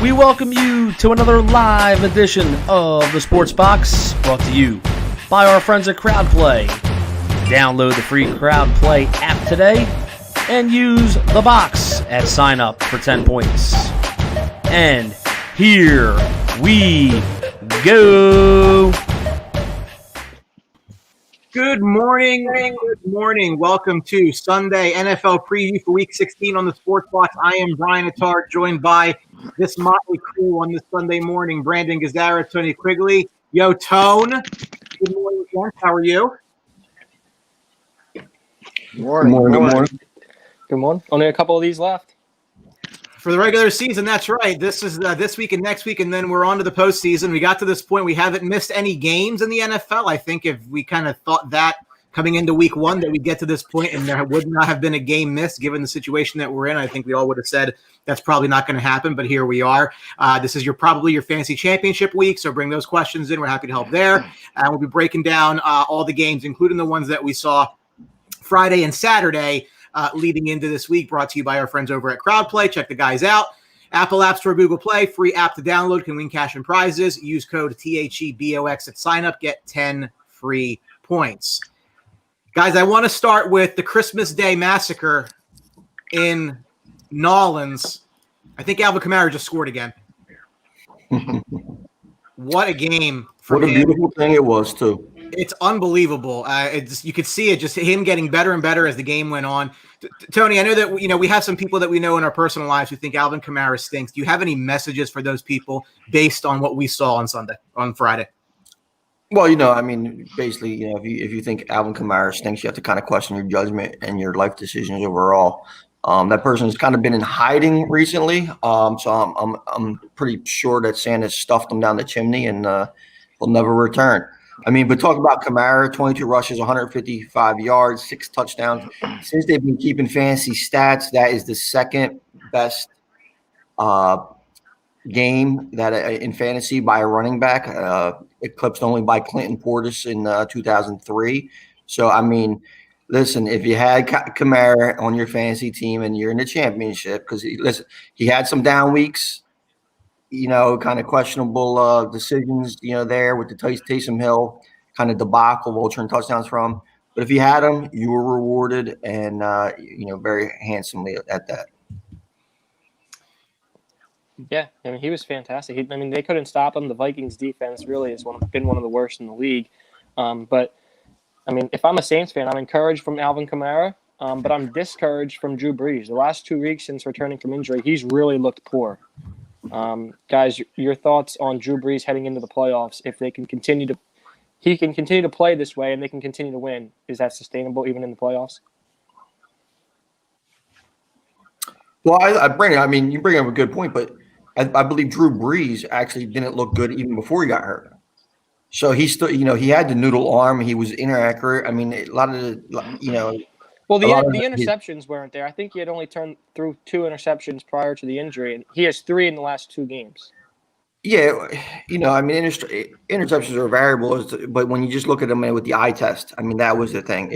We welcome you to another live edition of the Sports Box, brought to you by our friends at CrowdPlay. Download the free CrowdPlay app today and use the box at sign up for 10 points. And here we go. Good morning. Good morning. Welcome to Sunday NFL preview for Week 16 on the Sports Box. I am Brian Attard, joined by this motley crew on this Sunday morning. Brandon Gazzara, Tony Quigley. Yo, Tone. Good morning, Kent. How are you? Good morning. Good morning. Only a couple of these left. For the regular season, that's right. This is this week and next week, and then we're on to the postseason. We got to this point. We haven't missed any games in the NFL. I think if we kind of thought that coming into week one that we'd get to this point and there would not have been a game missed given the situation that we're in, I think we all would have said that's probably not going to happen, but here we are. This is probably your fantasy championship week, so bring those questions in. We're happy to help there. And we'll be breaking down all the games, including the ones that we saw Friday and Saturday leading into this week, brought to you by our friends over at CrowdPlay. Check the guys out. Apple App Store, Google Play, free app to download, can win cash and prizes. Use code THEBOX at sign up, get 10 free points. Guys, I want to start with the Christmas Day massacre in Nolans. I think Alvin Kamara just scored again. What a game for him. What a beautiful thing it was, too. It's unbelievable. You could see it, just him getting better and better as the game went on. Tony, I know that we have some people that we know in our personal lives who think Alvin Kamara stinks. Do you have any messages for those people based on what we saw on Friday? Well, basically, if you think Alvin Kamara stinks, you have to kind of question your judgment and your life decisions overall. That person's kind of been in hiding recently, so I'm pretty sure that Santa stuffed him down the chimney and will never return. But talk about Kamara, 22 rushes, 155 yards, 6 touchdowns. Since they've been keeping fantasy stats, that is the second best game that in fantasy by a running back, eclipsed only by Clinton Portis in 2003. So, listen, if you had Kamara on your fantasy team and you're in the championship, because he had some down weeks, kind of questionable decisions, there with the Taysom Hill kind of debacle, will turn touchdowns from. But if you had him, you were rewarded and, very handsomely at that. Yeah, he was fantastic. They couldn't stop him. The Vikings defense really has been one of the worst in the league. But if I'm a Saints fan, I'm encouraged from Alvin Kamara, but I'm discouraged from Drew Brees. The last 2 weeks since returning from injury, he's really looked poor. Guys, your thoughts on Drew Brees heading into the playoffs? If he can continue to play this way and they can continue to win, is that sustainable even in the playoffs? Well, Brandon, you bring up a good point, but I believe Drew Brees actually didn't look good even before he got hurt. So he still, he had the noodle arm. He was inaccurate. A lot of the, Well, the lot of interceptions weren't there. I think he had only turned through 2 interceptions prior to the injury, and he has 3 in the last 2 games. Yeah, I mean, interceptions are variables, but when you just look at them with the eye test, I mean, that was the thing.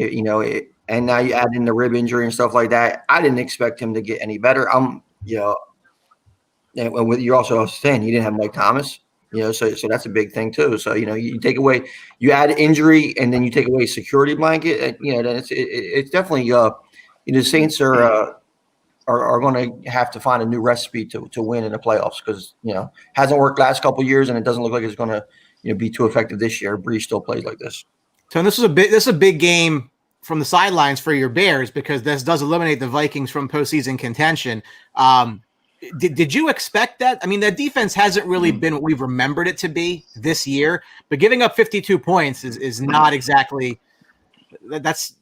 And now you add in the rib injury and stuff like that. I didn't expect him to get any better. And you're also saying he didn't have Mike Thomas, so that's a big thing too. So you add injury, and then you take away security blanket. Then it's definitely the Saints are going to have to find a new recipe to win in the playoffs because hasn't worked last couple of years, and it doesn't look like it's going to be too effective this year. Breeze still plays like this. So this is a big game from the sidelines for your Bears because this does eliminate the Vikings from postseason contention. Did you expect that? I mean, the defense hasn't really been what we've remembered it to be this year, but giving up 52 points is not exactly that's.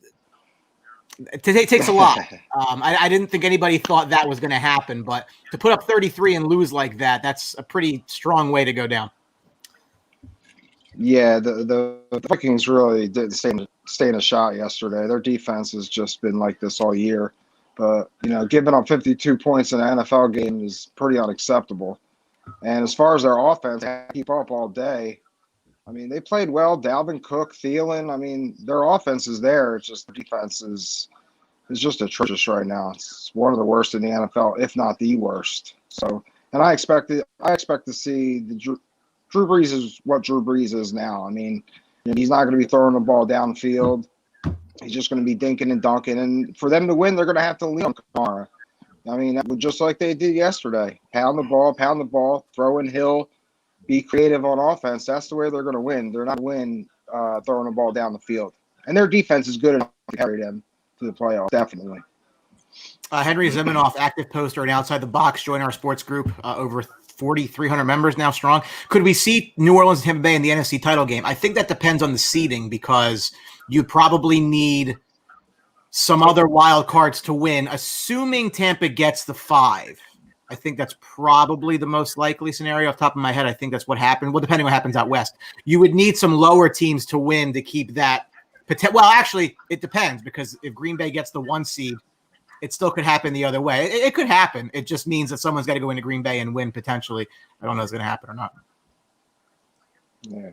It takes a lot. I didn't think anybody thought that was going to happen, but to put up 33 and lose like that's a pretty strong way to go down. Yeah, the Vikings really did stay in a shot yesterday. Their defense has just been like this all year. But, giving up 52 points in an NFL game is pretty unacceptable. And as far as their offense, they keep up all day. I mean, they played well. Dalvin Cook, Thielen. I mean, their offense is there. It's just the defense is just atrocious right now. It's one of the worst in the NFL, if not the worst. So, and I expect to see the Drew Brees is what Drew Brees is now. I mean, he's not going to be throwing the ball downfield. He's just going to be dinking and dunking. And for them to win, they're going to have to lean on Kamara. I mean, just like they did yesterday. Pound the ball, throw in Hill. Be creative on offense. That's the way they're going to win. They're not going to win throwing the ball down the field. And their defense is good enough to carry them to the playoffs, definitely. Henry Zimenoff, active poster and Outside the Box, join our sports group, over 4,300 members now strong. Could we see New Orleans and Tampa Bay in the NFC title game? I think that depends on the seeding because you probably need some other wild cards to win, assuming Tampa gets the 5. I think that's probably the most likely scenario off the top of my head. I think that's what happened. Well, depending on what happens out west, you would need some lower teams to win to keep that. Well, actually, it depends because if Green Bay gets the 1 seed, it still could happen the other way. It could happen. It just means that someone's got to go into Green Bay and win potentially. I don't know if it's going to happen or not. Yeah.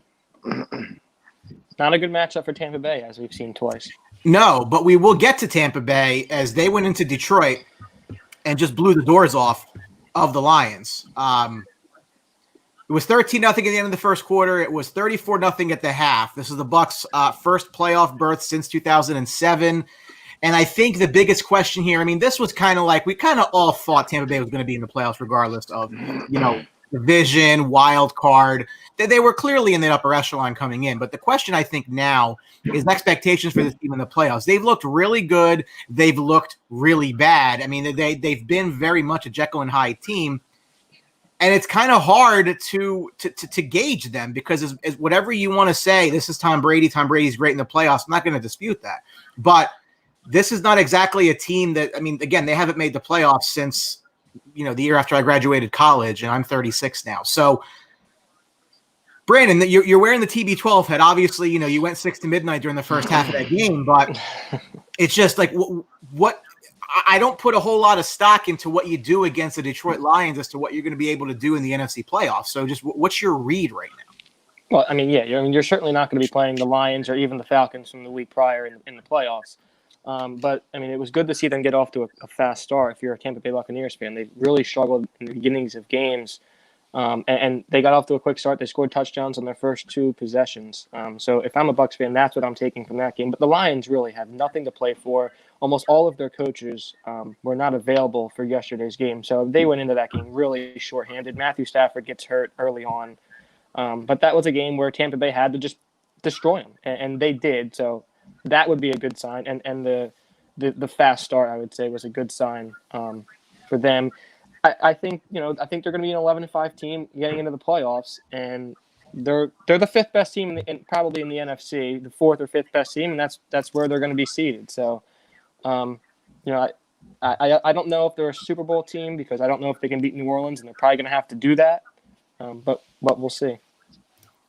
Not a good matchup for Tampa Bay, as we've seen twice. No, but we will get to Tampa Bay as they went into Detroit and just blew the doors off of the Lions. It was 13-0 at the end of the first quarter. It was 34-0 at the half. This is the Bucs' first playoff berth since 2007. And I think the biggest question here, I mean, this was kind of like we kind of all thought Tampa Bay was going to be in the playoffs regardless of, division, wild card. They were clearly in the upper echelon coming in. But the question I think now is expectations for this team in the playoffs. They've looked really good. They've looked really bad. I mean, they've been very much a Jekyll and Hyde team. And it's kind of hard to gauge them because as whatever you want to say, this is Tom Brady. Tom Brady's great in the playoffs. I'm not going to dispute that. But this is not exactly a team that, I mean, again, they haven't made the playoffs since, the year after I graduated college, and I'm 36 now. So, Brandon, you're wearing the TB12 head. Obviously, you went 6 to midnight during the first half of that game, but it's just like what I don't put a whole lot of stock into what you do against the Detroit Lions as to what you're going to be able to do in the NFC playoffs. So just what's your read right now? Well, I mean, yeah, you're certainly not going to be playing the Lions or even the Falcons from the week prior in the playoffs. But, I mean, it was good to see them get off to a fast start if you're a Tampa Bay Buccaneers fan. They really struggled in the beginnings of games, and they got off to a quick start. They scored touchdowns on their first 2 possessions. So if I'm a Bucs fan, that's what I'm taking from that game. But the Lions really have nothing to play for. Almost all of their coaches were not available for yesterday's game. So they went into that game really shorthanded. Matthew Stafford gets hurt early on. But that was a game where Tampa Bay had to just destroy them, and they did. So that would be a good sign. And the fast start, I would say, was a good sign for them. I think they're going to be an 11-5 team getting into the playoffs, and they're the 5th best team probably in the NFC, the 4th or 5th best team, and that's where they're going to be seeded. So, I don't know if they're a Super Bowl team because I don't know if they can beat New Orleans, and they're probably going to have to do that. But we'll see.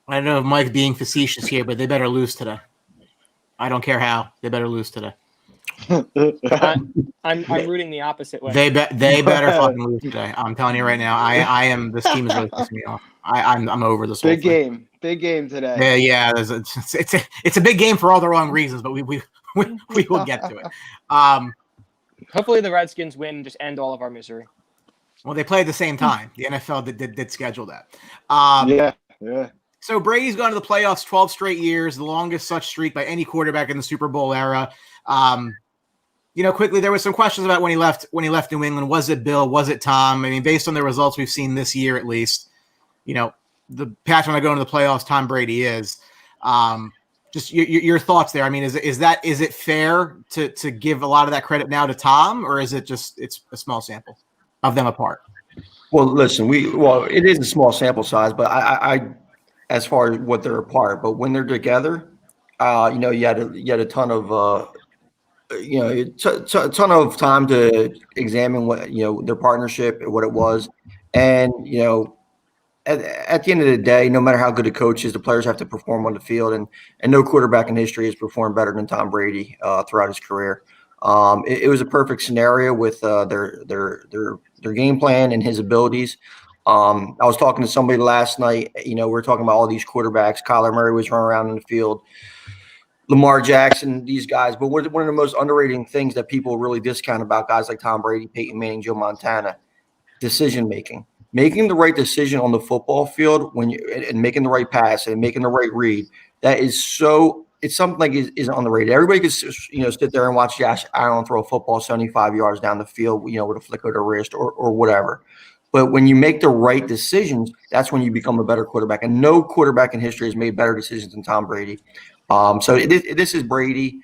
I don't know if Mike's being facetious here, but they better lose today. I don't care how. They better lose today. I'm rooting the opposite way. They better fucking lose today. I'm telling you right now. I am. This team is really pissing me off. I'm over this whole thing. Big game today. Yeah. It's a big game for all the wrong reasons, but we will get to it. Hopefully the Redskins win and just end all of our misery. Well, they play at the same time. The NFL did schedule that. Yeah. So Brady's gone to the playoffs 12 straight years, the longest such streak by any quarterback in the Super Bowl era. Quickly, there was some questions about when he left New England. Was it Bill? Was it Tom? I mean, based on the results we've seen this year, at least, the Pats when I go into the playoffs, Tom Brady is. Just your thoughts there. I mean, is it fair to give a lot of that credit now to Tom, or is it just it's a small sample of them apart? Well, listen, it is a small sample size, but I as far as what they're apart, but when they're together, you had a ton of a ton of time to examine what their partnership, what it was, and at the end of the day, no matter how good a coach is, the players have to perform on the field, and no quarterback in history has performed better than Tom Brady throughout his career. It was a perfect scenario with their game plan and his abilities. I was talking to somebody last night. We were talking about all these quarterbacks. Kyler Murray was running around in the field, Lamar Jackson, these guys. But one of the most underrated things that people really discount about guys like Tom Brady, Peyton Manning, Joe Montana, decision making. Making the right decision on the football field and making the right pass and making the right read. That is so. It's something like is underrated. Everybody can sit there and watch Josh Allen throw a football 75 yards down the field, with a flick of the wrist or whatever. But when you make the right decisions, that's when you become a better quarterback. And no quarterback in history has made better decisions than Tom Brady. So this is Brady.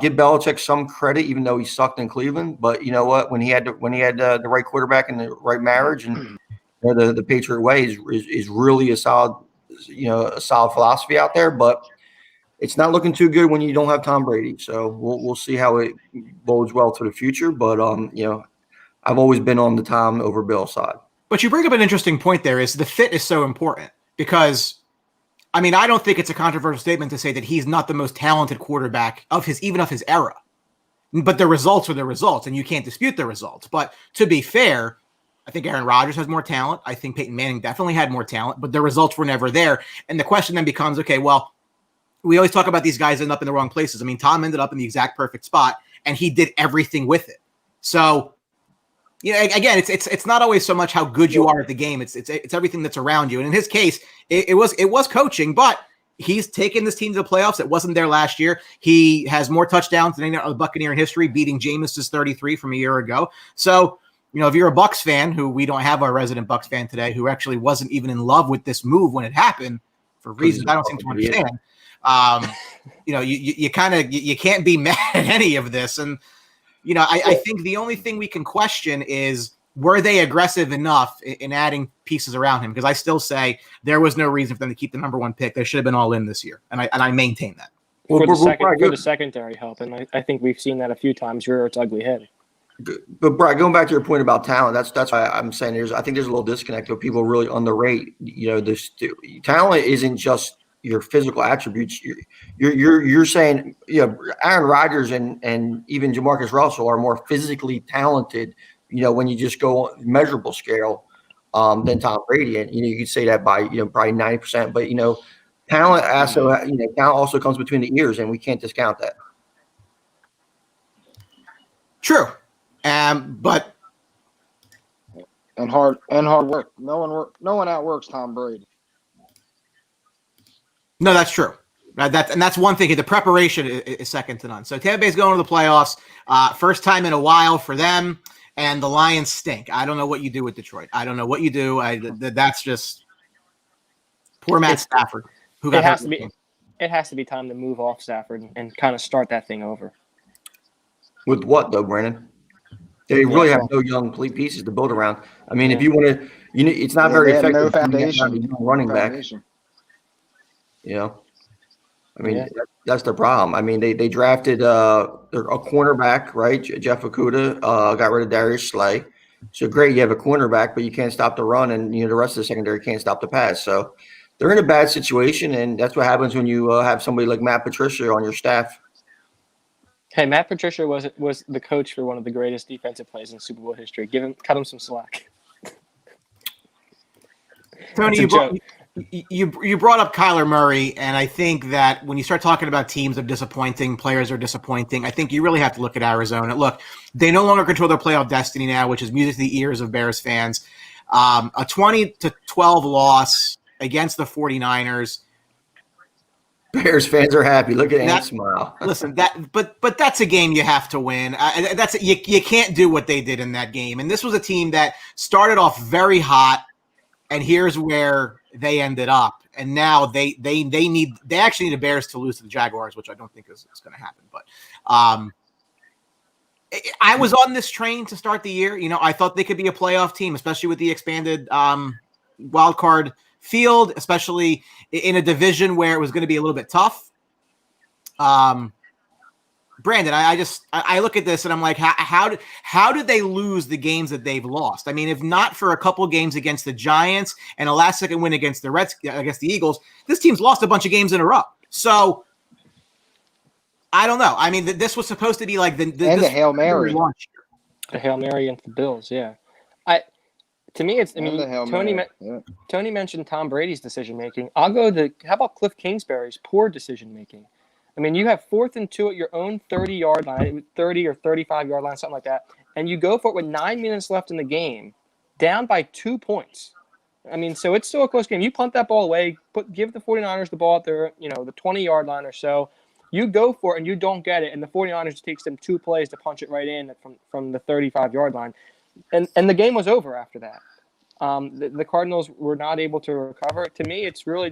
Give Belichick some credit, even though he sucked in Cleveland. But you know what? When he had the right quarterback and the right marriage, and the Patriot way is really a solid philosophy out there. But it's not looking too good when you don't have Tom Brady. So we'll see how it bodes well to the future. But I've always been on the Tom over Bill side. But you bring up an interesting point there is the fit is so important because, I mean, I don't think it's a controversial statement to say that he's not the most talented quarterback of his era. But the results are the results, and you can't dispute the results. But to be fair, I think Aaron Rodgers has more talent. I think Peyton Manning definitely had more talent, but the results were never there. And the question then becomes, okay, well, we always talk about these guys ending up in the wrong places. I mean, Tom ended up in the exact perfect spot, and he did everything with it. So, again, it's not always so much how good you are at the game. It's everything that's around you. And in his case, it was coaching, but he's taken this team to the playoffs. It wasn't there last year. He has more touchdowns than any other Buccaneer in history, beating Jameis's 33 from a year ago. So, if you're a Bucs fan, who we don't have our resident Bucs fan today, who actually wasn't even in love with this move when it happened for reasons I don't seem to understand. You can't be mad at any of this. And, I think the only thing we can question is, were they aggressive enough in adding pieces around him? Because I still say there was no reason for them to keep the number one pick. They should have been all in this year. And I maintain that. For the secondary help. And I think we've seen that a few times rear its ugly head. But Brad, going back to your point about talent, that's why I'm saying I think there's a little disconnect where people really underrate. This talent isn't just your physical attributes. You're saying Aaron Rodgers and even Jamarcus Russell are more physically talented. When you just go on measurable scale than Tom Brady, and you could say that by probably 90%. But talent also comes between the ears, and we can't discount that. True. But and hard work. No one outworks Tom Brady. No, that's true. That's one thing. The preparation is second to none. So Tampa Bay's going to the playoffs, first time in a while for them, and the Lions stink. I don't know what you do with Detroit. I don't know what you do. That's just poor Matt Stafford. It has to be time to move off Stafford and kind of start that thing over. With what though, Brandon? They really have no young pieces to build around. I mean, if you want to, it's not very effective. No foundation. Running back. I mean, that's the problem. I mean, they drafted a cornerback, right? Jeff Okudah got rid of Darius Slay. So great, you have a cornerback, but you can't stop the run, and the rest of the secondary can't stop the pass. So they're in a bad situation, and that's what happens when you have somebody like Matt Patricia on your staff. Hey, Matt Patricia was the coach for one of the greatest defensive plays in Super Bowl history. Cut him some slack. Tony, you brought up Kyler Murray, and I think that when you start talking about teams are disappointing, players are disappointing, I think you really have to look at Arizona. Look, they no longer control their playoff destiny now, which is music to the ears of Bears fans. A 20-12 loss against the 49ers. Bears fans are happy. Look at Ant smile. Listen, but that's a game you have to win. You can't do what they did in that game. And this was a team that started off very hot, and here's where they ended up. And now they actually need the Bears to lose to the Jaguars, which I don't think is going to happen. But I was on this train to start the year. You know, I thought they could be a playoff team, especially with the expanded wild card field, especially in a division where it was going to be a little bit tough. Brandon, I look at this and I'm like, how did they lose the games that they've lost? I mean, if not for a couple games against the Giants and a last-second win against the Eagles, this team's lost a bunch of games in a row. So I don't know. I mean, this was supposed to be like the Hail Mary. The Hail Mary against the Bills, yeah. To me, it's. I mean, Tony mentioned Tom Brady's decision making. How about Cliff Kingsbury's poor decision making? I mean, you have 4th and 2 at your own 30-yard line, 30 or 35-yard line, something like that, and you go for it with 9 minutes left in the game, down by 2 points. I mean, so it's still a close game. You punt that ball away, give the 49ers the ball at their, the 20-yard line or so. You go for it and you don't get it, and the 49ers takes them 2 plays to punch it right in from the 35-yard line. And the game was over after that. The Cardinals were not able to recover. To me, it's really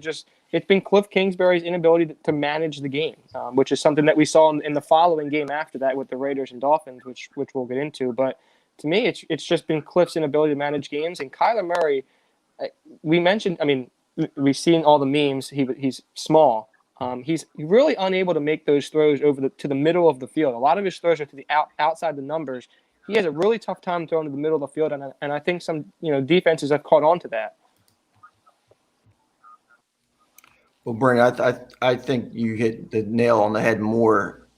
it's been Cliff Kingsbury's inability to manage the game, which is something that we saw in the following game after that with the Raiders and Dolphins, which we'll get into. But to me, it's just been Cliff's inability to manage games. And Kyler Murray, we mentioned, I mean, we've seen all the memes. He's small. He's really unable to make those throws to the middle of the field. A lot of his throws are to the outside the numbers. He has a really tough time throwing to the middle of the field, and I think some defenses have caught on to that. Well, Brandon, I think you hit the nail on the head more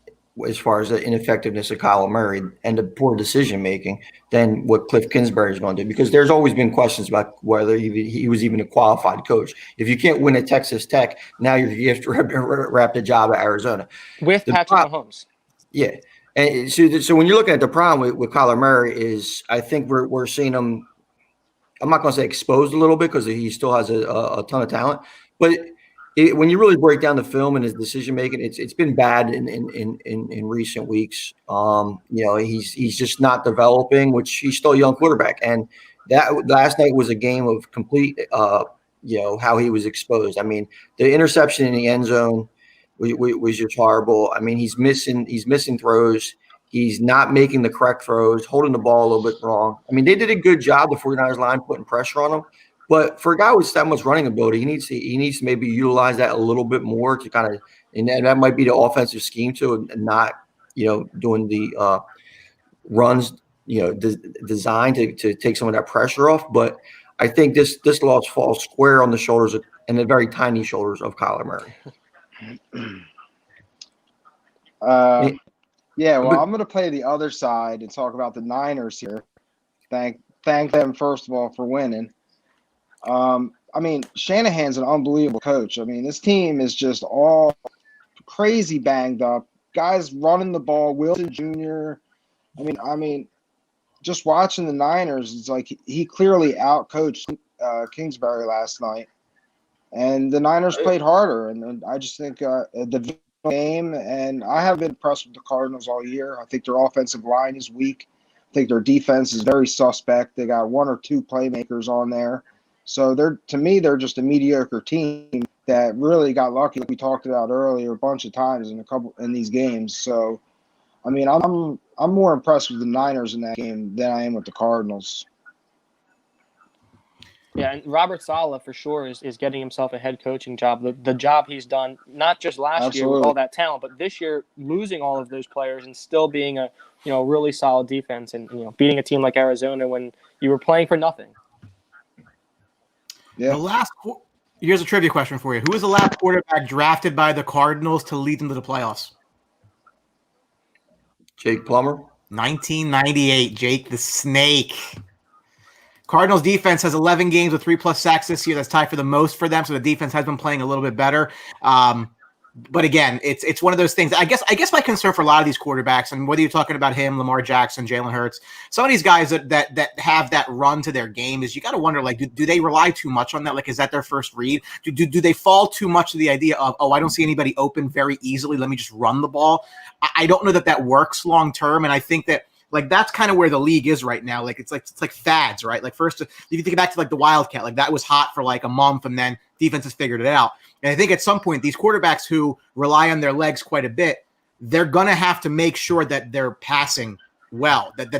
as far as the ineffectiveness of Kyler Murray and the poor decision making than what Cliff Kingsbury is going to do, because there's always been questions about whether he was even a qualified coach. If you can't win at Texas Tech, now you have to wrap the job at Arizona with Patrick Mahomes. Yeah. And so when you're looking at the problem with Kyler Murray is, I think we're seeing him. I'm not going to say exposed a little bit because he still has a ton of talent, but when you really break down the film and his decision making, it's been bad in recent weeks. He's just not developing, which he's still a young quarterback, and that last night was a game of complete how he was exposed. I mean, the interception in the end zone was just horrible. I mean, he's missing throws. He's not making the correct throws, holding the ball a little bit wrong. I mean, they did a good job, the 49ers line, putting pressure on him. But for a guy with that much running ability, he needs to maybe utilize that a little bit more to kind of – and that might be the offensive scheme too, and not, doing the runs, designed to take some of that pressure off. But I think this loss falls square on the shoulders and the very tiny shoulders of Kyler Murray. I'm going to play the other side and talk about the Niners here. Thank them, first of all, for winning. I mean, Shanahan's an unbelievable coach. I mean, this team is just all crazy banged up. Guys running the ball, Wilson Jr. I mean, just watching the Niners, it's like he clearly outcoached Kingsbury last night. And the Niners played harder, and I just think the game, and I have been impressed with the Cardinals all year. I think their offensive line is weak. I think their defense is very suspect. They got 1 or 2 playmakers on there. So they're just a mediocre team that really got lucky, like we talked about earlier a bunch of times in these games. So, I mean, I'm more impressed with the Niners in that game than I am with the Cardinals. Yeah, and Robert Saleh for sure is getting himself a head coaching job. The job he's done, not just last year with all that talent, but this year losing all of those players and still being a really solid defense and beating a team like Arizona when you were playing for nothing. Yeah. Here's a trivia question for you: who was the last quarterback drafted by the Cardinals to lead them to the playoffs? Jake Plummer. 1998, Jake the Snake. Cardinals defense has 11 games with 3+ sacks this year. That's tied for the most for them. So the defense has been playing a little bit better. But again, it's one of those things. I guess my concern for a lot of these quarterbacks, and whether you're talking about him, Lamar Jackson, Jalen Hurts, some of these guys that have that run to their game, is you got to wonder, like, do they rely too much on that? Like, is that their first read? Do they fall too much to the idea of, I don't see anybody open very easily, let me just run the ball? I don't know that works long term, and I think that, like, that's kind of where the league is right now. Like, it's like fads, right? Like, first, if you think back to like the Wildcat, like that was hot for like a month, and then defenses figured it out. And I think at some point, these quarterbacks who rely on their legs quite a bit, they're gonna have to make sure that they're passing well, that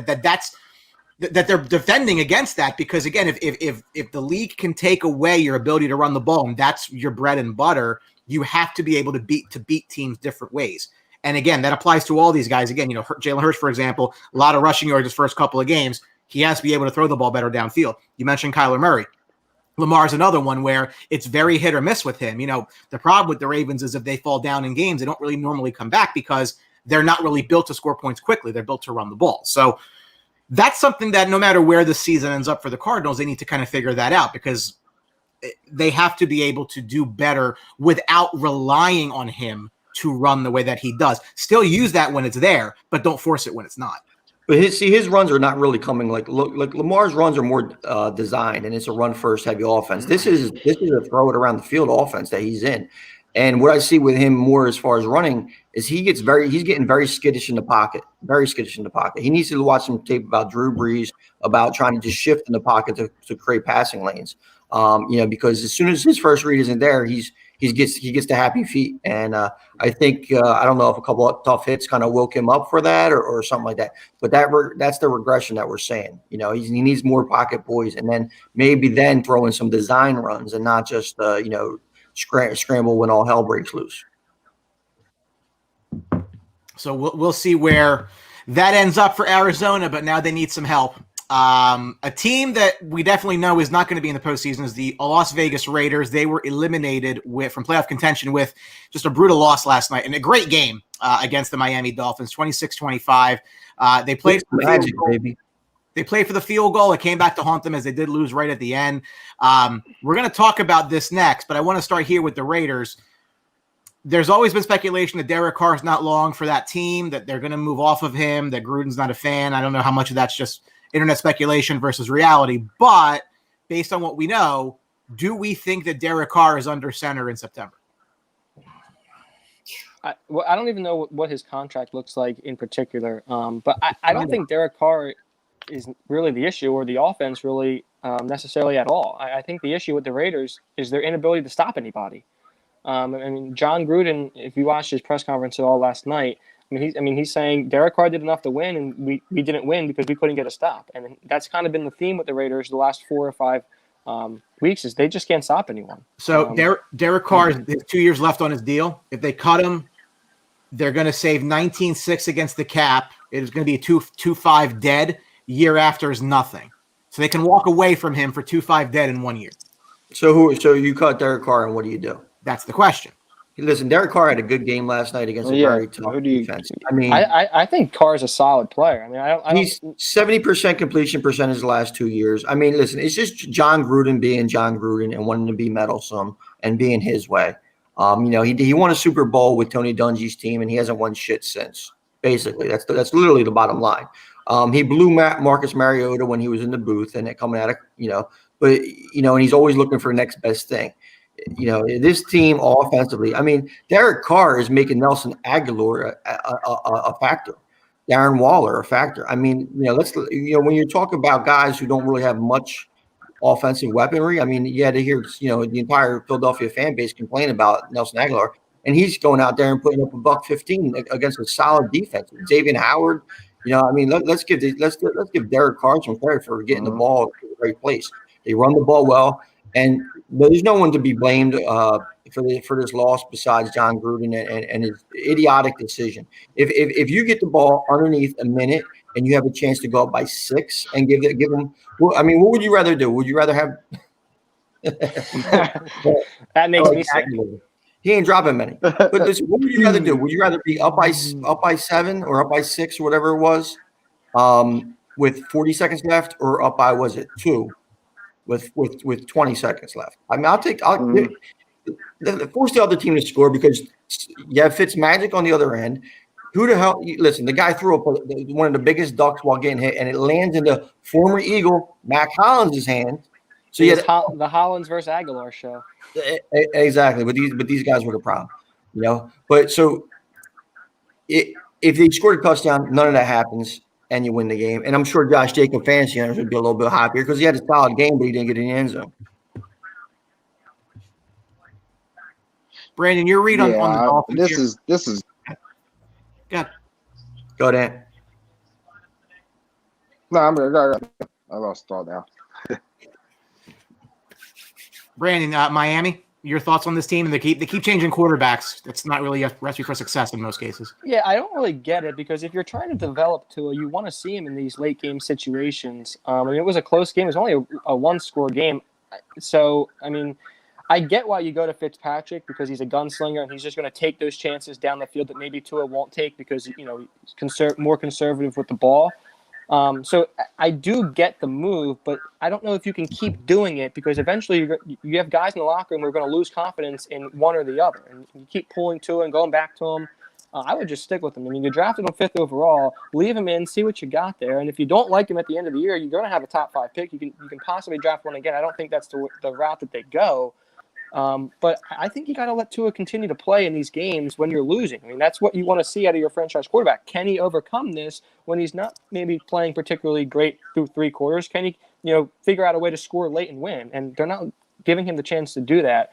they're defending against that. Because again, if the league can take away your ability to run the ball, and that's your bread and butter, you have to be able to beat teams different ways. And again, that applies to all these guys. Again, Jalen Hurts, for example, a lot of rushing yards his first couple of games. He has to be able to throw the ball better downfield. You mentioned Kyler Murray. Lamar's another one where it's very hit or miss with him. The problem with the Ravens is if they fall down in games, they don't really normally come back because they're not really built to score points quickly. They're built to run the ball. So that's something that no matter where the season ends up for the Cardinals, they need to kind of figure that out, because they have to be able to do better without relying on him to run the way that he does. Still use that when it's there, but don't force it when it's not. But his runs are not really coming like Lamar's runs are more designed, and it's a run first heavy offense. This is a throw it around the field offense that he's in. And what I see with him more as far as running is he's getting very skittish in the pocket, He needs to watch some tape about Drew Brees, about trying to just shift in the pocket to create passing lanes. Because as soon as his first read isn't there, he gets the happy feet. And I think I don't know if a couple of tough hits kind of woke him up for that or something like that. But that's the regression that we're saying. He needs more pocket poise, and then maybe throw in some design runs and not just scramble when all hell breaks loose. So we'll see where that ends up for Arizona, but now they need some help. A team that we definitely know is not going to be in the postseason is the Las Vegas Raiders. They were eliminated from playoff contention with just a brutal loss last night, and a great game against the Miami Dolphins, 26-25. They played for magic, baby. They played for the field goal. It came back to haunt them as they did lose right at the end. We're going to talk about this next, but I want to start here with the Raiders. There's always been speculation that Derek Carr is not long for that team, that they're going to move off of him, that Gruden's not a fan. I don't know how much of that's just internet speculation versus reality, but based on what we know, do we think that Derek Carr is under center in September? I don't even know what his contract looks like in particular, but I don't think Derek Carr is really the issue, or the offense really necessarily at all. I think the issue with the Raiders is their inability to stop anybody. John Gruden, if you watched his press conference at all last night, he's saying Derek Carr did enough to win, and we didn't win because we couldn't get a stop. And that's kind of been the theme with the Raiders the last 4 or 5 weeks, is they just can't stop anyone. So Derek Carr has 2 years left on his deal. If they cut him, they're going to save 19.6 against the cap. It is going to be a 2.5 dead. Year after is nothing. So they can walk away from him for 2.5 dead in 1 year. So you cut Derek Carr, and what do you do? That's the question. Listen, Derek Carr had a good game last night against a very tough defense. I think Carr is a solid player. He's 70% completion percentage the last 2 years. Listen, it's just John Gruden being John Gruden and wanting to be meddlesome and being his way. He won a Super Bowl with Tony Dungy's team, and he hasn't won shit since. Basically, that's literally the bottom line. He blew Marcus Mariota when he was in the booth, and it coming out of and he's always looking for the next best thing. This team offensively, Derek Carr is making Nelson Aguilar a factor, Darren Waller a factor. When you talk about guys who don't really have much offensive weaponry, you had to hear, the entire Philadelphia fan base complain about Nelson Aguilar, and he's going out there and putting up $115 against a solid defense. Xavier Howard, let's give Derek Carr some credit for getting the ball to the right place. They run the ball well. And there's no one to be blamed for this loss besides John Gruden and his idiotic decision. If you get the ball underneath a minute and you have a chance to go up by 6 and give them, what would you rather do? Would you rather have that makes me sick. He ain't dropping many. But listen, what would you rather do? Would you rather be up by 7 or up by 6 or whatever it was, with 40 seconds left, or up by 2 with 20 seconds left? I mean, force the other team to score because you have Fitzmagic on the other end. Who the hell? Listen, the guy threw up one of the biggest ducks while getting hit, and it lands into former Eagle Mac Hollins' hand. So the Hollins versus Aguilar show. Exactly, but these guys were the problem, But so if they scored a touchdown, none of that happens, and you win the game. And I'm sure Josh Jacob fantasy owners would be a little bit happier because he had a solid game, but he didn't get in the end zone. Brandon, your read on the Dolphins. This is. Go Dan. No, I lost thought now. Brandon, Miami, your thoughts on this team? And they keep changing quarterbacks. That's not really a recipe for success in most cases. Yeah, I don't really get it because if you're trying to develop Tua, you want to see him in these late game situations. I mean, it was a close game. It was only a one-score game. So, I mean, I get why you go to Fitzpatrick because he's a gunslinger and he's just going to take those chances down the field that maybe Tua won't take because, he's more conservative with the ball. So I do get the move, but I don't know if you can keep doing it because eventually you have guys in the locker room who are going to lose confidence in one or the other. And you keep pulling Tua and going back to him. I would just stick with him. I mean, you drafted him 5th overall, leave him in, see what you got there. And if you don't like him at the end of the year, you're going to have a top 5 pick. You can possibly draft one again. I don't think that's the route that they go. But I think you got to let Tua continue to play in these games when you're losing. I mean, that's what you want to see out of your franchise quarterback. Can he overcome this when he's not maybe playing particularly great through 3 quarters? Can he, figure out a way to score late and win? And they're not giving him the chance to do that.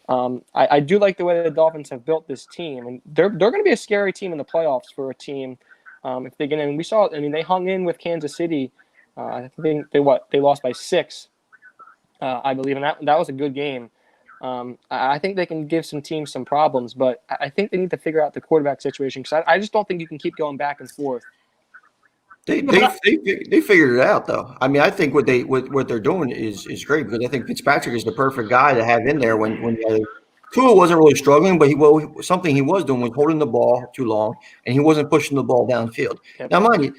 I do like the way the Dolphins have built this team, and they're going to be a scary team in the playoffs for a team if they get in. We saw, they hung in with Kansas City. I think they lost by 6, I believe, and that was a good game. I think they can give some teams some problems, but I think they need to figure out the quarterback situation because I just don't think you can keep going back and forth. They figured it out though. I mean, I think what they're doing is great because I think Fitzpatrick is the perfect guy to have in there when Tua wasn't really struggling, but something he was doing was holding the ball too long and he wasn't pushing the ball downfield. Yep. Now, mind you,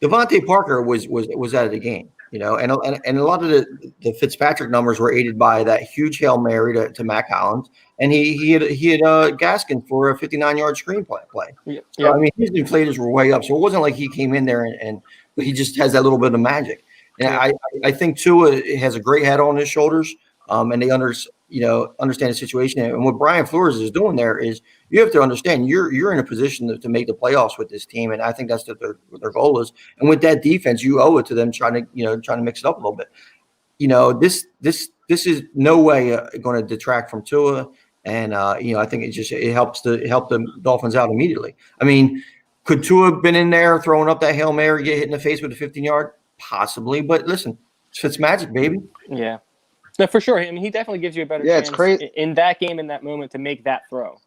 Devontae Parker was out of the game. And a lot of the Fitzpatrick numbers were aided by that huge Hail Mary to Mac Hollins, and he had Gaskin for a 59-yard screen play. Yeah. So, I mean, his inflators were way up, so it wasn't like he came in there and he just has that little bit of magic. And I think Tua has a great head on his shoulders, and they understand the situation. And what Brian Flores is doing there is you have to understand you're in a position to make the playoffs with this team, and I think that's what their goal is. And with that defense, you owe it to them trying to mix it up a little bit. This is no way going to detract from Tua, and I think it help the Dolphins out immediately. I mean, could Tua have been in there throwing up that Hail Mary, get hit in the face with a 15-yard? Possibly, but listen, it's Fitzmagic, baby. Yeah. No, for sure. I mean, he definitely gives you a better chance it's crazy. in that game, in that moment, to make that throw.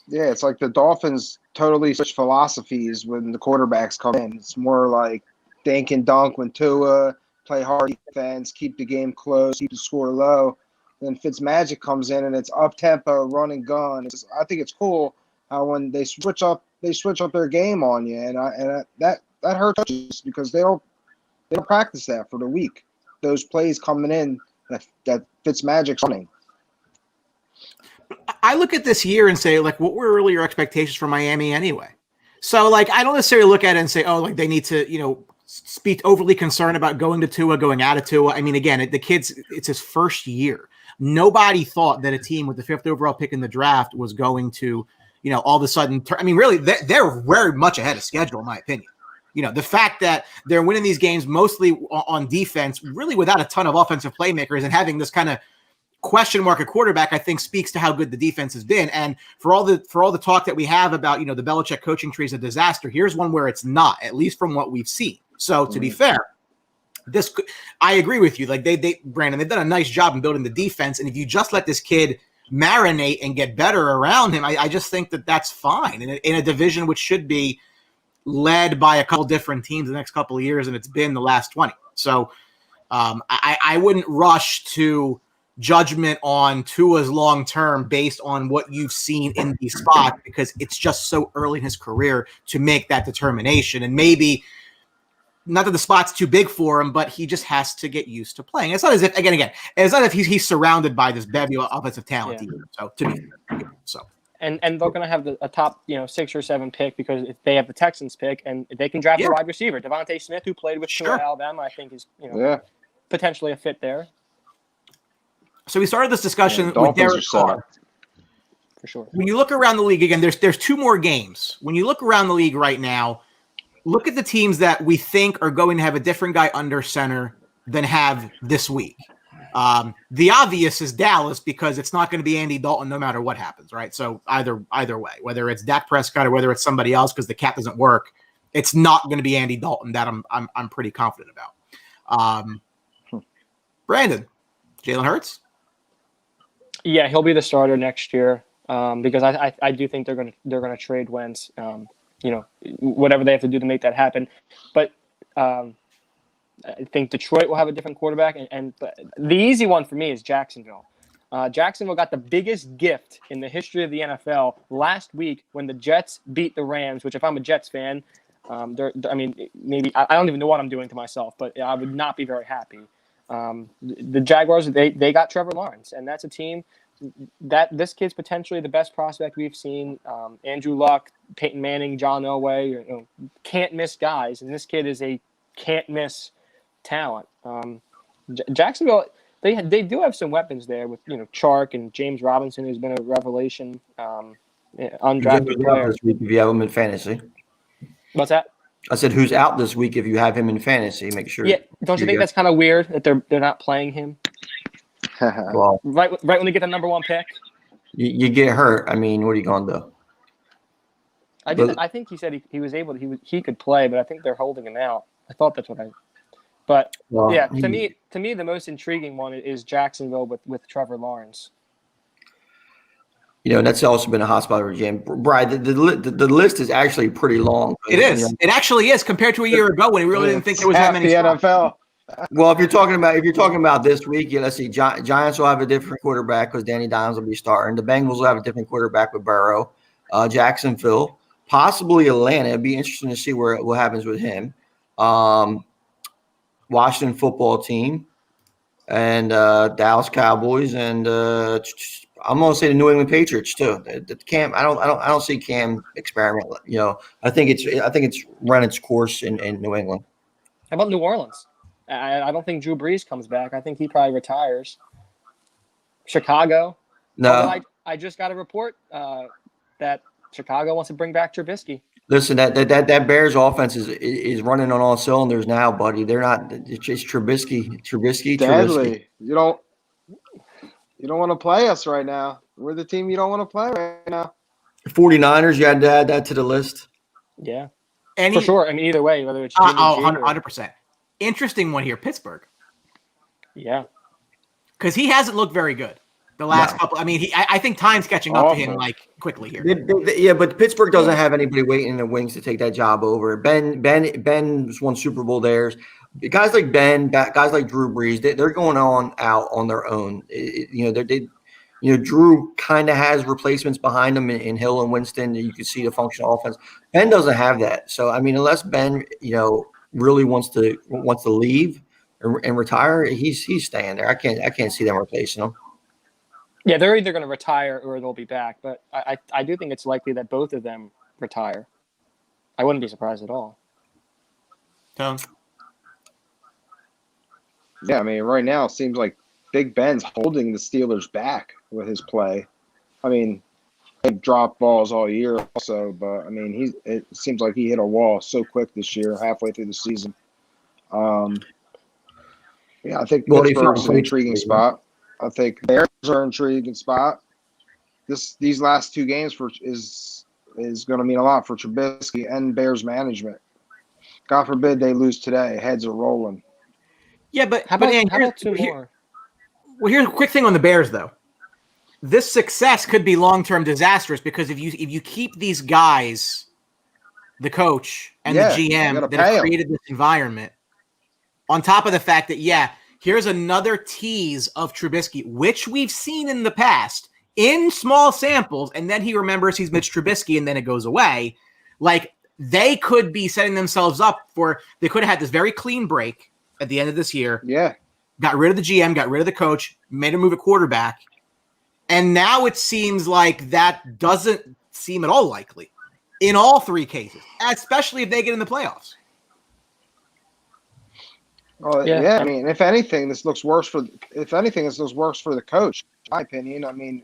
Yeah, it's like the Dolphins totally switch philosophies when the quarterbacks come in. It's more like dink and dunk when Tua, play hard defense, keep the game close, keep the score low. Then Fitzmagic comes in and it's up tempo, run and gun. I think it's cool how when they switch up their game on you, and that hurts us because they don't practice that for the week. Those plays coming in that Fitzmagic's running. I look at this year and say, like, what were really your expectations for Miami anyway? So, like, I don't necessarily look at it and say, oh, like, they need to, be overly concerned about going to Tua, going out of Tua. I mean, again, the kid's, it's his first year. Nobody thought that a team with the 5th overall pick in the draft was going to, all of a sudden, really, they're very much ahead of schedule, in my opinion. The fact that they're winning these games mostly on defense, really without a ton of offensive playmakers, and having this kind of question mark at quarterback, I think speaks to how good the defense has been. And for all the talk that we have about, the Belichick coaching tree is a disaster, here's one where it's not, at least from what we've seen. So to be fair, I agree with you. Like Brandon, they've done a nice job in building the defense. And if you just let this kid marinate and get better around him, I just think that that's fine in a division which should be led by a couple different teams the next couple of years, and it's been the last 20. So I wouldn't rush to judgment on Tua's long term based on what you've seen in these spots, because it's just so early in his career to make that determination. And maybe not that the spot's too big for him, but he just has to get used to playing. It's not as if again, it's not as if he's surrounded by this bevy of offensive talent either. So to be fair, so. And they're going to have a top 6 or 7 pick because if they have the Texans pick and they can draft a wide receiver. Devontae Smith, who played with Tua at Alabama, I think is potentially a fit there. So we started this discussion with Derek Carr. For sure. When you look around the league again, there's 2 more games. When you look around the league right now, look at the teams that we think are going to have a different guy under center than have this week. The obvious is Dallas, because it's not going to be Andy Dalton no matter what happens, right? So either way, whether it's Dak Prescott or whether it's somebody else because the cap doesn't work, it's not going to be Andy Dalton. That I'm pretty confident about. Brandon, Jalen Hurts. Yeah, he'll be the starter next year because I do think they're gonna trade Wentz. Whatever they have to do to make that happen, but. I think Detroit will have a different quarterback, and the easy one for me is Jacksonville. Jacksonville got the biggest gift in the history of the NFL last week when the Jets beat the Rams, which if I'm a Jets fan, maybe I don't even know what I'm doing to myself, but I would not be very happy. The Jaguars, they got Trevor Lawrence, and that's a team that this kid's potentially the best prospect we've seen. Andrew Luck, Peyton Manning, John Elway, can't miss guys, and this kid is a can't miss talent. Jacksonville, they do have some weapons there with Chark and James Robinson, who's been a revelation, undrafted player. This week if you have him in fantasy. What's that? I said, who's out this week if you have him in fantasy? Make sure. Yeah, don't you think that's kind of weird that they're not playing him? Well, right when they get the number 1 pick. You get hurt. I mean, what are you going to do? I think he said he was able to, he could play, but I think they're holding him out. I thought that's what I. But to me, the most intriguing one is Jacksonville with Trevor Lawrence. That's also been a hot spot for Jim. Brian, the list is actually pretty long. It is. It actually is compared to a year ago when we really didn't think there was that many. The NFL. Well, if you're talking about this week, let's see. Giants will have a different quarterback because Danny Dimes will be starting. The Bengals will have a different quarterback with Burrow. Jacksonville, possibly Atlanta. It'd be interesting to see what happens with him. Washington football team, and Dallas Cowboys, and I'm going to say the New England Patriots too. The Cam, I don't see Cam experiment. I think it's run its course in New England. How about New Orleans? I don't think Drew Brees comes back. I think he probably retires. Chicago. No, I just got a report that Chicago wants to bring back Trubisky. Listen, that Bears offense is running on all cylinders now, buddy. They're not. It's just Trubisky. Deadly. You don't want to play us right now. We're the team you don't want to play right now. 49ers, you had to add that to the list. Yeah, for sure. I mean, either way, whether it's 100%. Interesting one here, Pittsburgh. Yeah, because he hasn't looked very good the last couple. I mean, I think time's catching up to him quickly here. Yeah, but Pittsburgh doesn't have anybody waiting in the wings to take that job over. Ben's won Super Bowl theirs. Guys like Ben, guys like Drew Brees, they're going out on their own. Drew kind of has replacements behind him in Hill and Winston. You can see the functional offense. Ben doesn't have that. So I mean, unless Ben, really wants to leave and retire, he's staying there. I can't see them replacing him. Yeah, they're either going to retire or they'll be back. But I do think it's likely that both of them retire. I wouldn't be surprised at all. Tom? Yeah, I mean, right now it seems like Big Ben's holding the Steelers back with his play. I mean, he dropped balls all year also, but, I mean, it seems like he hit a wall so quick this year, halfway through the season. I think Pittsburgh's an intriguing spot. I think Bears are an intriguing spot. These last 2 games is going to mean a lot for Trubisky and Bears management. God forbid they lose today. Heads are rolling. Yeah, but how about 2 more? Well, here's a quick thing on the Bears, though. This success could be long-term disastrous because if you keep these guys, the coach and the GM that have created this environment, on top of the fact that here's another tease of Trubisky, which we've seen in the past in small samples, and then he remembers he's Mitch Trubisky, and then it goes away. Like, they could be setting themselves up for – they could have had this very clean break at the end of this year. Yeah. Got rid of the GM, got rid of the coach, made a move at quarterback, and now it seems like that doesn't seem at all likely in all three cases, especially if they get in the playoffs. Well, yeah. I mean, if anything, this looks worse for the coach, in my opinion. I mean,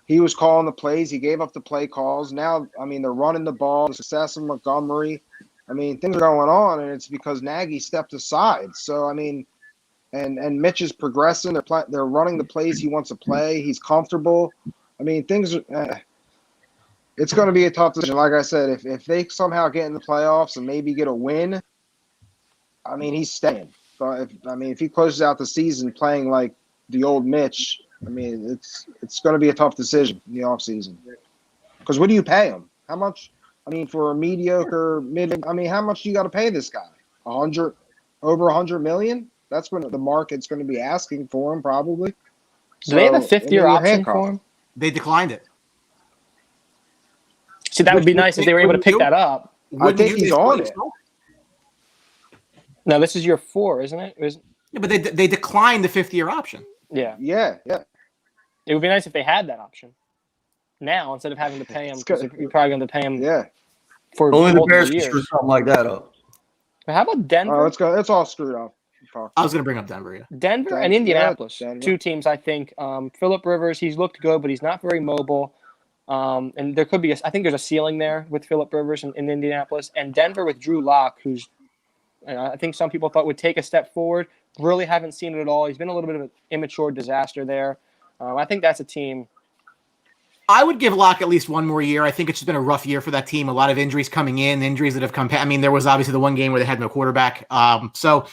he was calling the plays. He gave up the play calls. Now, I mean, they're running the ball. The success of Montgomery. I mean, things are going on, and it's because Nagy stepped aside. So, I mean, and Mitch is progressing. They're running the plays he wants to play. He's comfortable. I mean, things are it's going to be a tough decision. Like I said, if they somehow get in the playoffs and maybe get a win, I mean, he's staying. But if he closes out the season playing like the old Mitch, I mean, it's going to be a tough decision in the offseason. Because what do you pay him? How much? I mean, for a mediocre how much do you got to pay this guy? Over $100 million? That's when the market's going to be asking for him, probably. Do they have a fifth-year option for him? They declined it. See, that would be nice if they were able to pick that up. I think he's on it. No, this is year 4, isn't it? Yeah, but they declined the fifth-year option. Yeah. Yeah. It would be nice if they had that option now instead of having to pay him. You're probably going to pay him for only the multiple Bears years. can screw something like that up. But how about Denver? Oh, it's all screwed up. I was going to bring up Denver, yeah. Denver and Indianapolis, Denver. 2 teams, I think. Phillip Rivers, he's looked good, but he's not very mobile. And there could be I think there's a ceiling there with Phillip Rivers in Indianapolis. And Denver with Drew Lock, who's I think some people thought would take a step forward. Really haven't seen it at all. He's been a little bit of an immature disaster there. I think that's a team. I would give Locke at least one more year. I think it's just been a rough year for that team. A lot of injuries coming in, injuries that have come. I mean, there was obviously the one game where they had no quarterback. So,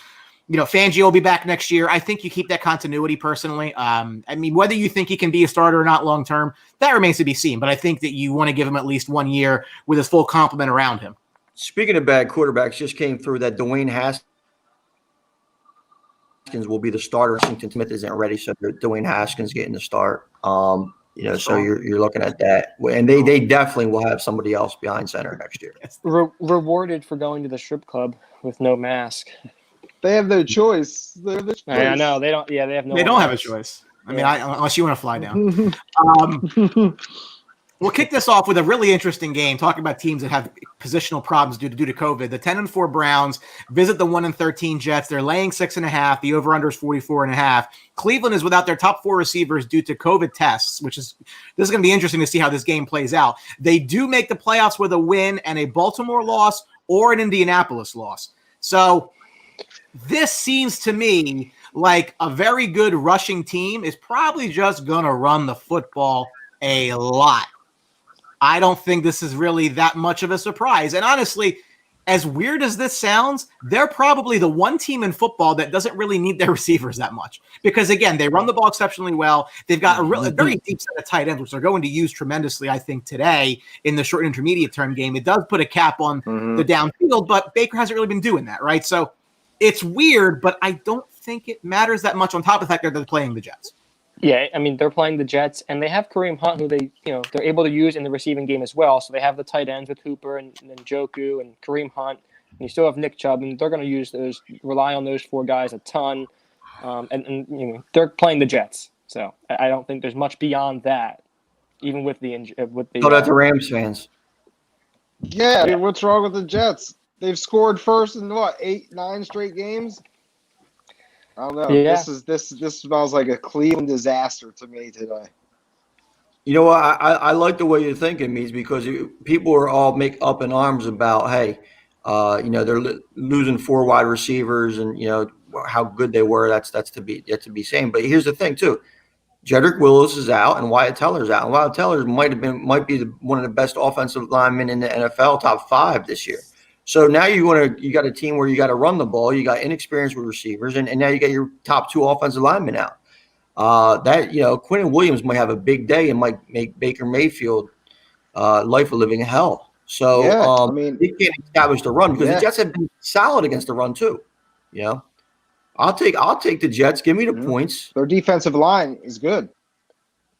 Fangio will be back next year. I think you keep that continuity personally. I mean, whether you think he can be a starter or not long term, that remains to be seen. But I think that you want to give him at least 1 year with his full complement around him. Speaking of bad quarterbacks, just came through that Dwayne Haskins will be the starter. Washington Smith isn't ready, so Dwayne Haskins getting the start. So you're looking at that, and they definitely will have somebody else behind center next year. Rewarded for going to the strip club with no mask. They have no choice. I know they don't. Yeah, they have no. They don't have a choice. I mean, unless you want to fly down. We'll kick this off with a really interesting game, talking about teams that have positional problems due to COVID. The 10-4 Browns visit the 1-13 Jets. They're laying 6.5. The over/under is 44.5. Cleveland is without their top 4 receivers due to COVID tests, this is going to be interesting to see how this game plays out. They do make the playoffs with a win and a Baltimore loss or an Indianapolis loss. So this seems to me like a very good rushing team is probably just going to run the football a lot. I don't think this is really that much of a surprise. And honestly, as weird as this sounds, they're probably the one team in football that doesn't really need their receivers that much. Because, again, they run the ball exceptionally well. They've got a very deep set of tight ends, which they're going to use tremendously, I think, today in the short and intermediate term game. It does put a cap on the downfield, but Baker hasn't really been doing that, right? So it's weird, but I don't think it matters that much on top of the fact that they're playing the Jets. Yeah, I mean, they're playing the Jets, and they have Kareem Hunt, who they're able to use in the receiving game as well. So they have the tight ends with Hooper and Njoku and Kareem Hunt, and you still have Nick Chubb, and they're going to rely on those 4 guys a ton. And they're playing the Jets, so I don't think there's much beyond that, even with the injury. Shout out to Rams fans. Yeah, I mean, what's wrong with the Jets? They've scored first in 8-9 straight games. I don't know. Yeah. This smells like a Cleveland disaster to me today. You know what? I like the way you're thinking, Mees, because people are all up in arms about, hey, they're losing 4 wide receivers, and how good they were. That's to be seen. But here's the thing too: Jedrick Willis is out, and Wyatt Teller's out. And Wyatt Teller might be one of the best offensive linemen in the NFL, top 5 this year. So now you got a team where you got to run the ball. You got inexperienced with receivers, and now you got your top 2 offensive linemen out. Quentin Williams might have a big day and might make Baker Mayfield life a living hell. So they can't establish the run because the Jets have been solid against the run too. I'll take the Jets. Give me the Mhm. points. Their defensive line is good.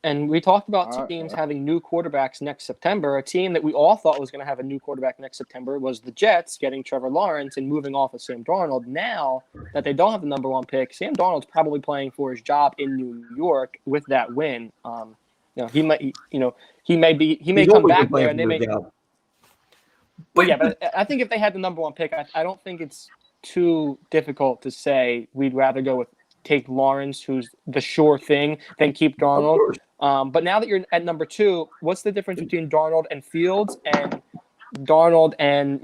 And we talked about teams having new quarterbacks next September. A team that we all thought was going to have a new quarterback next September was the Jets, getting Trevor Lawrence and moving off of Sam Darnold. Now that they don't have the number one pick, Sam Darnold's probably playing for his job in New York with that win. He may He's come always been back playing there, and they for may. his job. But I think if they had the number one pick, I don't think it's too difficult to say we'd rather go with take Lawrence, who's the sure thing, than keep Darnold. But now that you're at number 2, what's the difference between Darnold and Fields, and Darnold and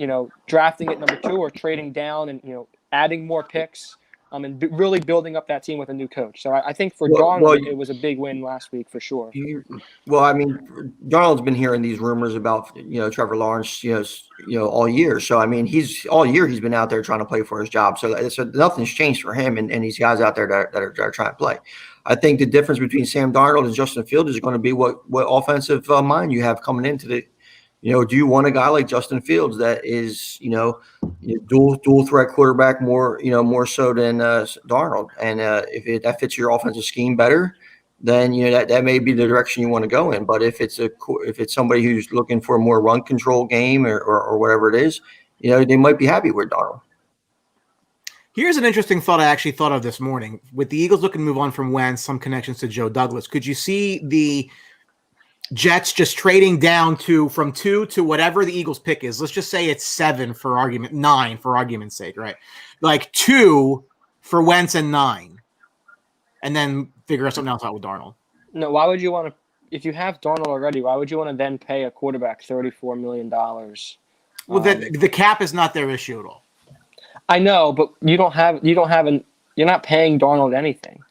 drafting at number 2 or trading down and adding more picks and really building up that team with a new coach? So I think for Darnold, it was a big win last week for sure. Well, I mean, Darnold's been hearing these rumors about Trevor Lawrence all year. So I mean, he's been out there trying to play for his job. So nothing's changed for him and these guys out there that are trying to play. I think the difference between Sam Darnold and Justin Fields is going to be what offensive mind you have coming into the. Do you want a guy like Justin Fields that is dual threat quarterback more so than Darnold? And if that fits your offensive scheme better, then that may be the direction you want to go in. But if it's somebody who's looking for a more run control game or whatever it is, they might be happy with Darnold. Here's an interesting thought I actually thought of this morning. With the Eagles looking to move on from Wentz, some connections to Joe Douglas, could you see the Jets just trading down from 2 to whatever the Eagles pick is? Let's just say it's 9 for argument's sake, right? Like 2 for Wentz and 9, and then figure something else out with Darnold. No, why would you want to? If you have Darnold already, why would you want to then pay a quarterback $34 million? Well, the cap is not their issue at all. I know, but you're not paying Darnold anything.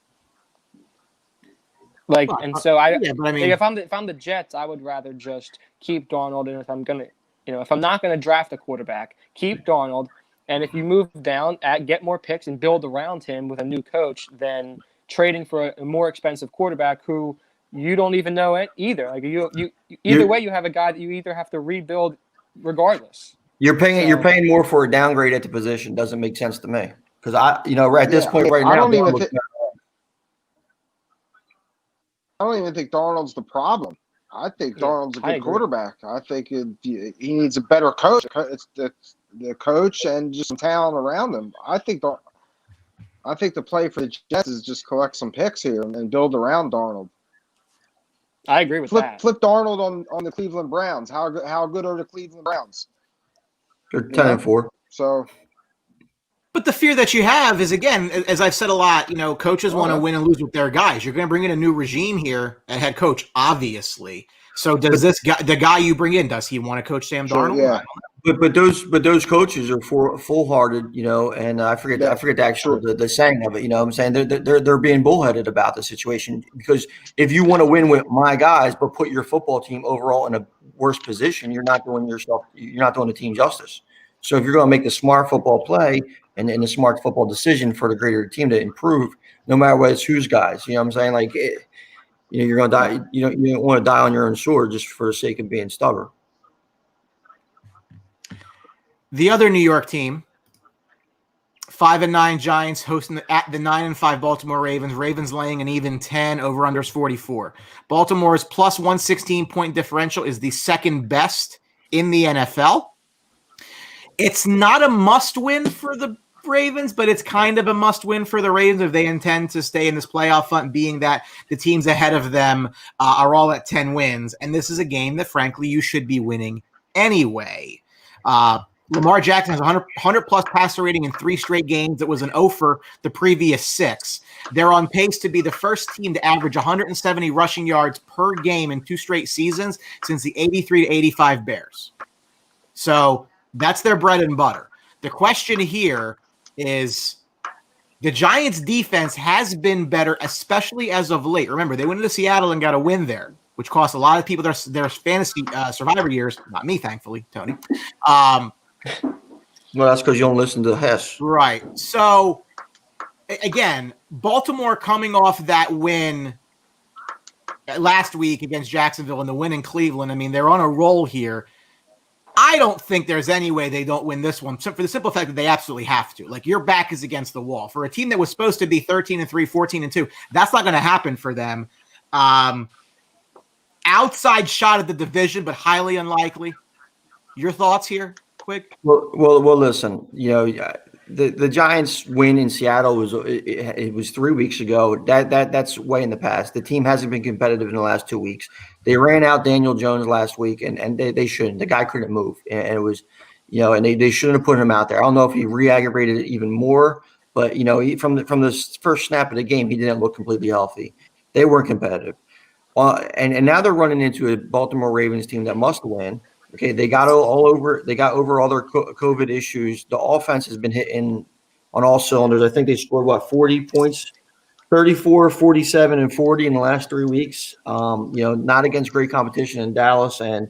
If I'm the Jets, I would rather just keep Darnold, and if I'm not gonna draft a quarterback, keep Darnold, and if you move down, get more picks and build around him with a new coach, than trading for a more expensive quarterback who you don't even know it either. Like either way, you have a guy that you either have to rebuild regardless. You're paying more for a downgrade at the position. Doesn't make sense to me, because at this point right now, I don't even think Darnold's the problem. I think Darnold's a good quarterback. I think he needs a better coach. It's the coach and just some talent around him. I think the play for the Jets is just collect some picks here and build around Darnold. I agree with that. Flip Darnold on the Cleveland Browns. How good are the Cleveland Browns? They're 10-4. So. But the fear that you have is, again, as I've said a lot, coaches want to win and lose with their guys. You're going to bring in a new regime here at head coach, obviously. So does the guy you bring in, does he want to coach Sam Darnold? Yeah. But those coaches are full-hearted, and I forget the actual the saying of it. I'm saying they're being bullheaded about the situation, because if you want to win with my guys but put your football team overall in a worse position, you're not doing the team justice. So if you're going to make the smart football play and the smart football decision for the greater team to improve, no matter what it's whose guys, I'm saying, like, you're going to die. You don't want to die on your own sword just for the sake of being stubborn. The other New York team, 5-9 Giants hosting at the 9-5 Baltimore Ravens. Ravens laying an even 10, over-unders 44. Baltimore's plus 116-point differential is the second best in the NFL. It's not a must-win for the Ravens, but it's kind of a must-win for the Ravens if they intend to stay in this playoff hunt, being that the teams ahead of them are all at 10 wins. And this is a game that, frankly, you should be winning anyway. Lamar Jackson has 100-plus passer rating in 3 straight games. It was an 0 for the previous 6. They're on pace to be the first team to average 170 rushing yards per game in 2 straight seasons since the 83-85 Bears. So that's their bread and butter. The question here is, the Giants' defense has been better, especially as of late. Remember, they went into Seattle and got a win there, which cost a lot of people their fantasy survivor years. Not me, thankfully, Tony. Well, that's because you don't listen to Hess. Right. So, again, Baltimore coming off that win last week against Jacksonville and the win in Cleveland. I mean, they're on a roll here. I don't think there's any way they don't win this one for the simple fact that they absolutely have to. Like, your back is against the wall. For a team that was supposed to be 13-3, 14-2, that's not going to happen for them. Outside shot at the division, but highly unlikely. Your thoughts here, quick? Well. Listen, the Giants win in Seattle was 3 weeks ago. That's way in the past. The team hasn't been competitive in the last 2 weeks. They ran out Daniel Jones last week, and they shouldn't. The guy couldn't move, and it was, and they shouldn't have put him out there. I don't know if he re-aggravated it even more, but from the first snap of the game, he didn't look completely healthy. They weren't competitive. And now they're running into a Baltimore Ravens team that must win. Okay, they got over all their COVID issues. The offense has been hitting on all cylinders. I think they scored 40 points, 34, 47, and 40 in the last 3 weeks. Not against great competition in Dallas and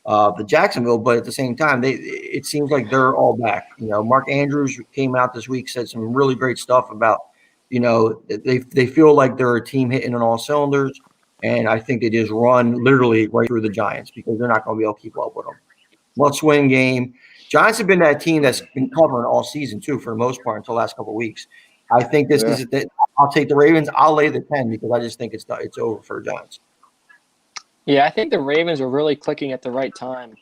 the Jacksonville, but at the same time, it seems like they're all back. Mark Andrews came out this week, said some really great stuff about, they feel like they're a team hitting on all cylinders. And I think they just run literally right through the Giants because they're not going to be able to keep up with them. Must-win game. Giants have been that team that's been covering all season, too, for the most part until the last couple of weeks. I think this is it. I'll take the Ravens. I'll lay the 10 because I just think it's over for the Giants. Yeah, I think the Ravens are really clicking at the right time.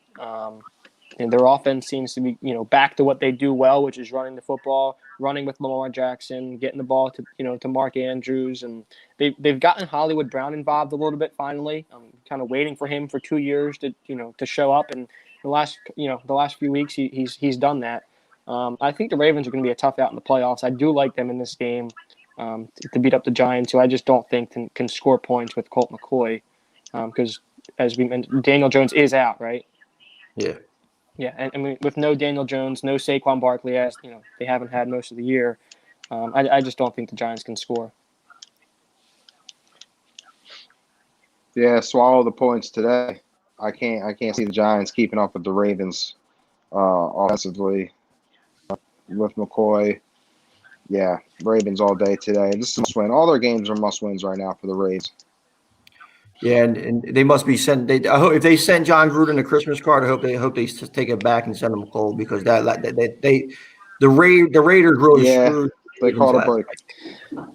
And their offense seems to be, back to what they do well, which is running the football, running with Lamar Jackson, getting the ball to Mark Andrews, and they've gotten Hollywood Brown involved a little bit finally. I'm kind of waiting for him for 2 years to show up, and the last few weeks he's done that. I think the Ravens are going to be a tough out in the playoffs. I do like them in this game to beat up the Giants, who I just don't think can score points with Colt McCoy, because as we mentioned, Daniel Jones is out, right? Yeah. Yeah, and with no Daniel Jones, no Saquon Barkley, as they haven't had most of the year, I just don't think the Giants can score. Yeah, swallow the points today. I can't see the Giants keeping up with the Ravens offensively with McCoy. Yeah, Ravens all day today. This is a must-win. All their games are must-wins right now for the Ravens. Yeah, and they must be sent. I hope if they send John Gruden a Christmas card, I hope they take it back and send him a cold because the Raiders really screwed. They called a break.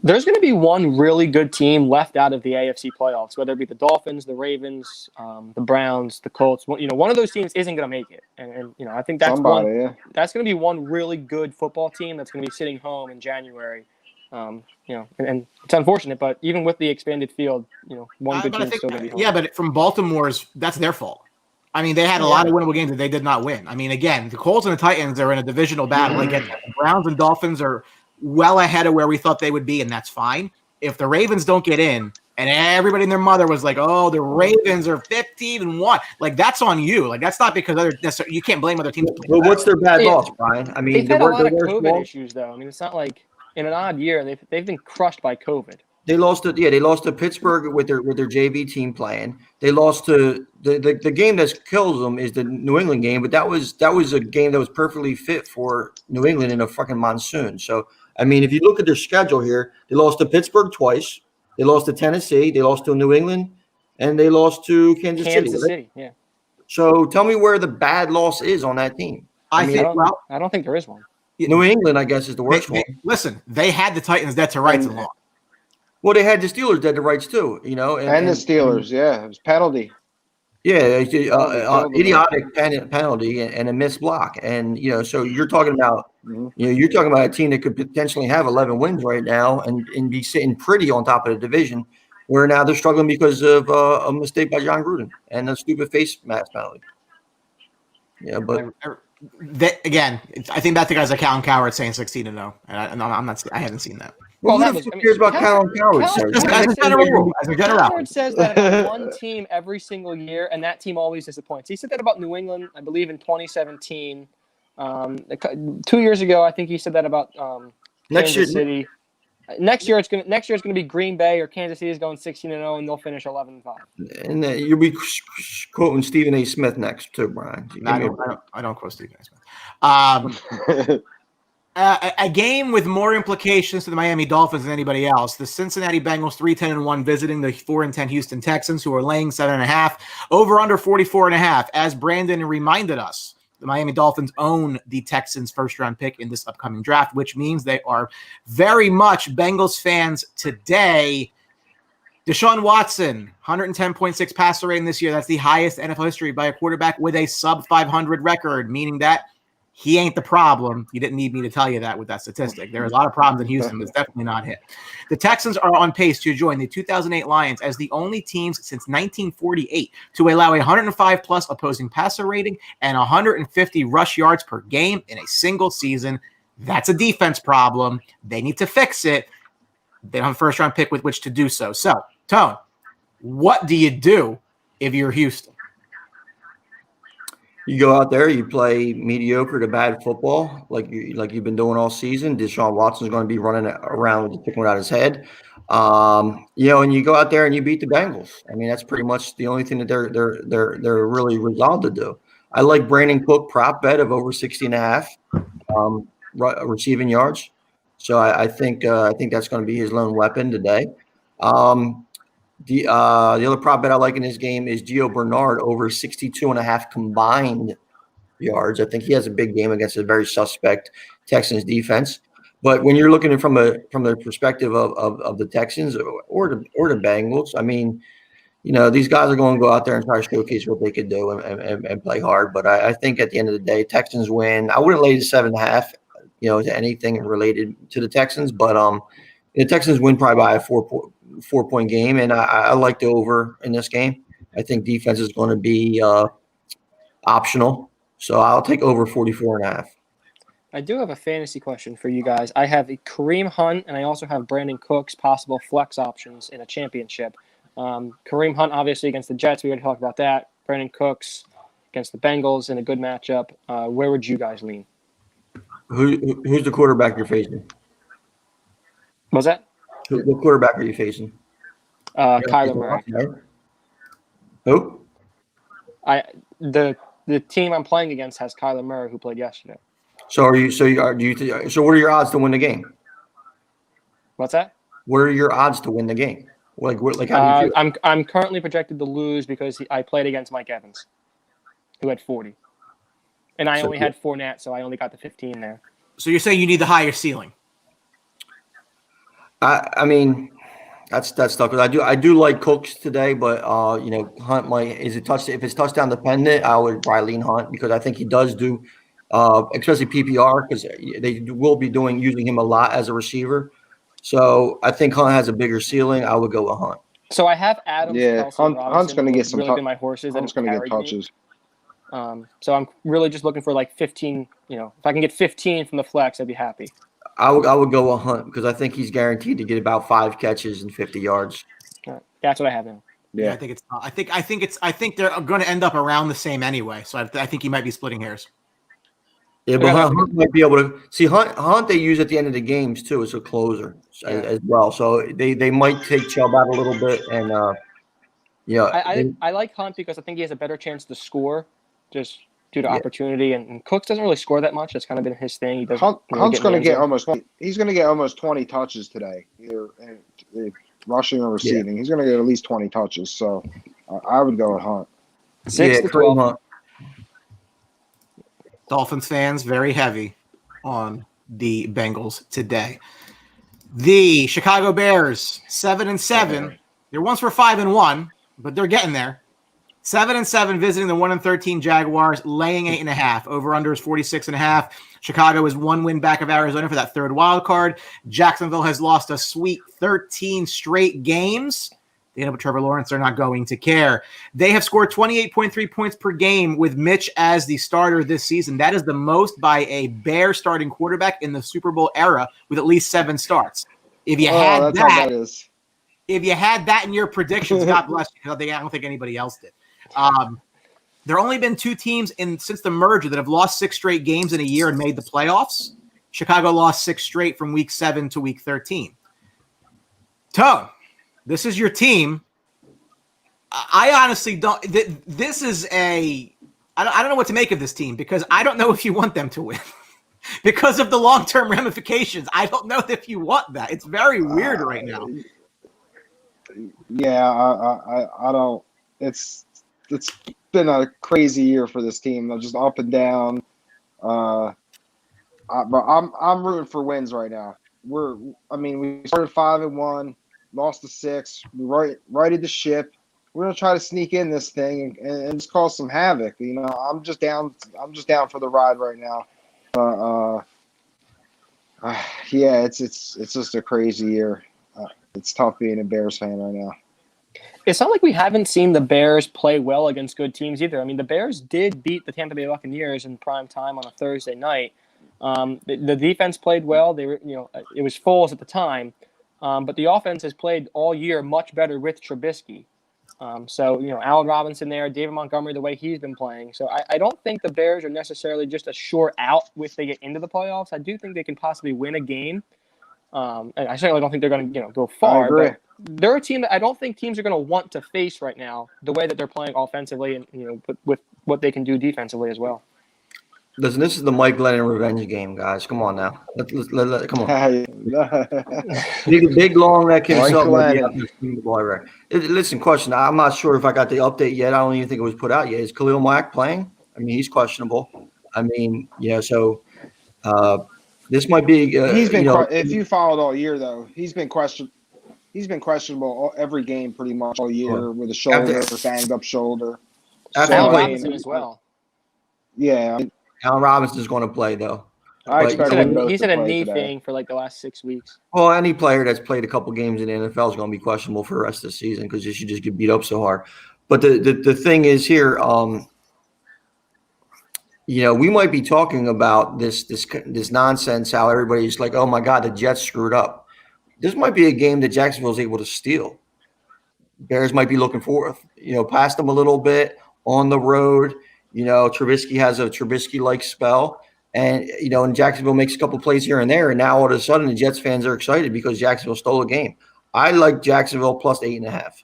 There's going to be one really good team left out of the AFC playoffs, whether it be the Dolphins, the Ravens, the Browns, the Colts. One of those teams isn't going to make it, and I think that's that's going to be one really good football team that's going to be sitting home in January. And it's unfortunate, but even with the expanded field, one good team still going to be home. Yeah, but from Baltimore's, that's their fault. I mean, they had a lot of winnable games that they did not win. I mean, again, the Colts and the Titans are in a divisional battle. Again, the Browns and Dolphins are well ahead of where we thought they would be, and that's fine. If the Ravens don't get in, and everybody and their mother was like, "Oh, the Ravens are 15-1," like that's on you. Like that's not because you can't blame other teams. Well, what's their bad loss, Brian? I mean, they've had a lot of COVID issues, though. I mean, it's not like in an odd year they've been crushed by COVID. They lost to Pittsburgh with their JV team playing. They lost to the game that kills them is the New England game, but that was a game that was perfectly fit for New England in a fucking monsoon. So I mean, if you look at their schedule here, they lost to Pittsburgh twice, they lost to Tennessee, they lost to New England, and they lost to Kansas City. Right? Yeah. So tell me where the bad loss is on that team. I don't think there is one. New England, I guess, is the worst one. Listen, they had the Titans dead to rights and lost. Well, they had the Steelers dead to rights too, and the Steelers, it was penalty. Yeah, idiotic penalty and a missed block, and so you're talking about you're talking about a team that could potentially have 11 wins right now and be sitting pretty on top of the division, where now they're struggling because of a mistake by John Gruden and a stupid face mask penalty. Yeah, but. Again, I think that's the guys like Colin Cowherd saying 16-0, and I haven't seen that. Well, who cares about Colin Cowherd? As a general rule, Cowherd says that about one team every single year, and that team always disappoints. He said that about New England, I believe, in 2017. 2 years ago, I think he said that about Kansas City. Next year it's gonna be Green Bay or Kansas City is going 16-0 and they'll finish 11-5. And you'll be quoting Stephen A. Smith next too, Brian. I don't quote Stephen A. Smith. A game with more implications to the Miami Dolphins than anybody else. The Cincinnati Bengals 3-10-1 visiting the 4-10 Houston Texans, who are laying 7.5. Over under 44.5. As Brandon reminded us The Miami Dolphins own the Texans' first-round pick in this upcoming draft, which means they are very much Bengals fans today. Deshaun Watson, 110.6 passer rating this year. That's the highest in NFL history by a quarterback with a sub-500 record, meaning that he ain't the problem. You didn't need me to tell you that with that statistic. There are a lot of problems in Houston, but it's definitely not him. The Texans are on pace to join the 2008 Lions as the only teams since 1948 to allow a 105-plus opposing passer rating and 150 rush yards per game in a single season. That's a defense problem. They need to fix it. They don't have a first-round pick with which to do so. So, Tone, what do you do if you're Houston? You go out there, you play mediocre to bad football, like you've been doing all season. Deshaun Watson's going to be running around with the chicken without his head, and you go out there and you beat the Bengals. I mean, that's pretty much the only thing that they're really resolved to do. I like Brandon Cook prop bet of over 60.5 receiving yards. So I think that's going to be his lone weapon today. The other prop bet I like in this game is Gio Bernard over 62.5 combined yards. I think he has a big game against a very suspect Texans defense. But when you're looking at it from the perspective of the Texans or the Bengals, I mean, these guys are going to go out there and try to showcase what they could do and play hard. But I think at the end of the day, Texans win. I wouldn't lay the 7.5, to anything related to the Texans, but the Texans win probably by a four-point game, and I like the over in this game. I think defense is going to be optional, so I'll take over 44.5. I do have a fantasy question for you guys. I have Kareem Hunt, and I also have Brandon Cooks possible flex options in a championship. Kareem Hunt, obviously, against the Jets. We already talked about that. Brandon Cooks against the Bengals in a good matchup. Where would you guys lean? Who's the quarterback you're facing? What's that? What quarterback are you facing? Kyler Murray. Who? The team I'm playing against has Kyler Murray, who played yesterday. So what are your odds to win the game? What's that? What are your odds to win the game? How do you feel? I'm currently projected to lose because I played against Mike Evans, who had 40. And I only had Fournette, so I only got the 15 there. So you're saying you need the higher ceiling? I mean, that's tough because I do like Cooks today, but Hunt might if it's touchdown dependent, I would probably lean Hunt because I think he does do, especially PPR because they will be using him a lot as a receiver. So I think Hunt has a bigger ceiling. I would go with Hunt. So I have Adams. Yeah, Hunt's going to get some. Really been my horses. Hunt's going to get touches. So I'm really just looking for like 15. If I can get 15 from the flex, I'd be happy. I would go with Hunt because I think he's guaranteed to get about 5 catches and 50 yards. That's what I have in. Yeah, I think it's. I think they're going to end up around the same anyway. So I think he might be splitting hairs. Yeah, but Hunt might be able to see Hunt. They use at the end of the games too as a closer as well. So they might take Chubb out a little bit and I like Hunt because I think he has a better chance to score just due to opportunity. And Cooks doesn't really score that much. That's kind of been his thing. He doesn't. Hunt's going to get almost. He's going to get almost 20 touches today, either rushing or receiving. Yeah. He's going to get at least 20 touches. So I would go with Hunt. 6 to 12. Hunt. Dolphins fans very heavy on the Bengals today. The Chicago Bears 7-7. They once were 5-1, but they're getting there. 7-7 visiting the 1-13 Jaguars, laying 8.5. Over under is 46.5. Chicago is 1 win back of Arizona for that third wild card. Jacksonville has lost a sweet 13 straight games. They end up with Trevor Lawrence. They're not going to care. They have scored 28.3 points per game with Mitch as the starter this season. That is the most by a Bear starting quarterback in the Super Bowl era with at least 7 starts. If you had that in your predictions, God bless you. I don't think anybody else did. There have only been 2 teams since the merger that have lost 6 straight games in a year and made the playoffs. Chicago lost 6 straight from week 7 to week 13. Tone, this is your team. I honestly don't. This is I don't know what to make of this team because I don't know if you want them to win because of the long-term ramifications. I don't know if you want that. It's very weird right now. Yeah, I don't. It's been a crazy year for this team. They're just up and down. But I'm rooting for wins right now. We started 5-1, lost to 6. We righted the ship. We're gonna try to sneak in this thing and just cause some havoc. I'm just down for the ride right now. Yeah, it's just a crazy year. It's tough being a Bears fan right now. It's not like we haven't seen the Bears play well against good teams either. I mean, the Bears did beat the Tampa Bay Buccaneers in prime time on a Thursday night. The defense played well. They were, it was Foles at the time, but the offense has played all year much better with Trubisky. Allen Robinson there, David Montgomery, the way he's been playing. So I don't think the Bears are necessarily just a sure out if they get into the playoffs. I do think they can possibly win a game. And I certainly don't think they're going to go far. I agree. But they're a team that I don't think teams are going to want to face right now, the way that they're playing offensively and with what they can do defensively as well. Listen, this is the Mike Glennon revenge game, guys. Come on now. Come on. Big long that can Listen, question. I'm not sure if I got the update yet. I don't even think it was put out yet. Is Khalil Mack playing? I mean, he's questionable. I mean, so this might be. He's been. If you followed all year, though, he's been questioned. He's been questionable every game pretty much all year with a shoulder, banged up shoulder. Allen Robinson as well. Yeah. Allen Robinson is going to play, though. He's had a knee thing for like the last 6 weeks. Well, any player that's played a couple games in the NFL is going to be questionable for the rest of the season because you should just get beat up so hard. But the thing is here, we might be talking about this nonsense, how everybody's like, oh, my God, the Jets screwed up. This might be a game that Jacksonville is able to steal. Bears might be looking for, past them a little bit on the road. Trubisky has a Trubisky-like spell. And, and Jacksonville makes a couple plays here and there. And now all of a sudden the Jets fans are excited because Jacksonville stole a game. I like Jacksonville plus 8.5.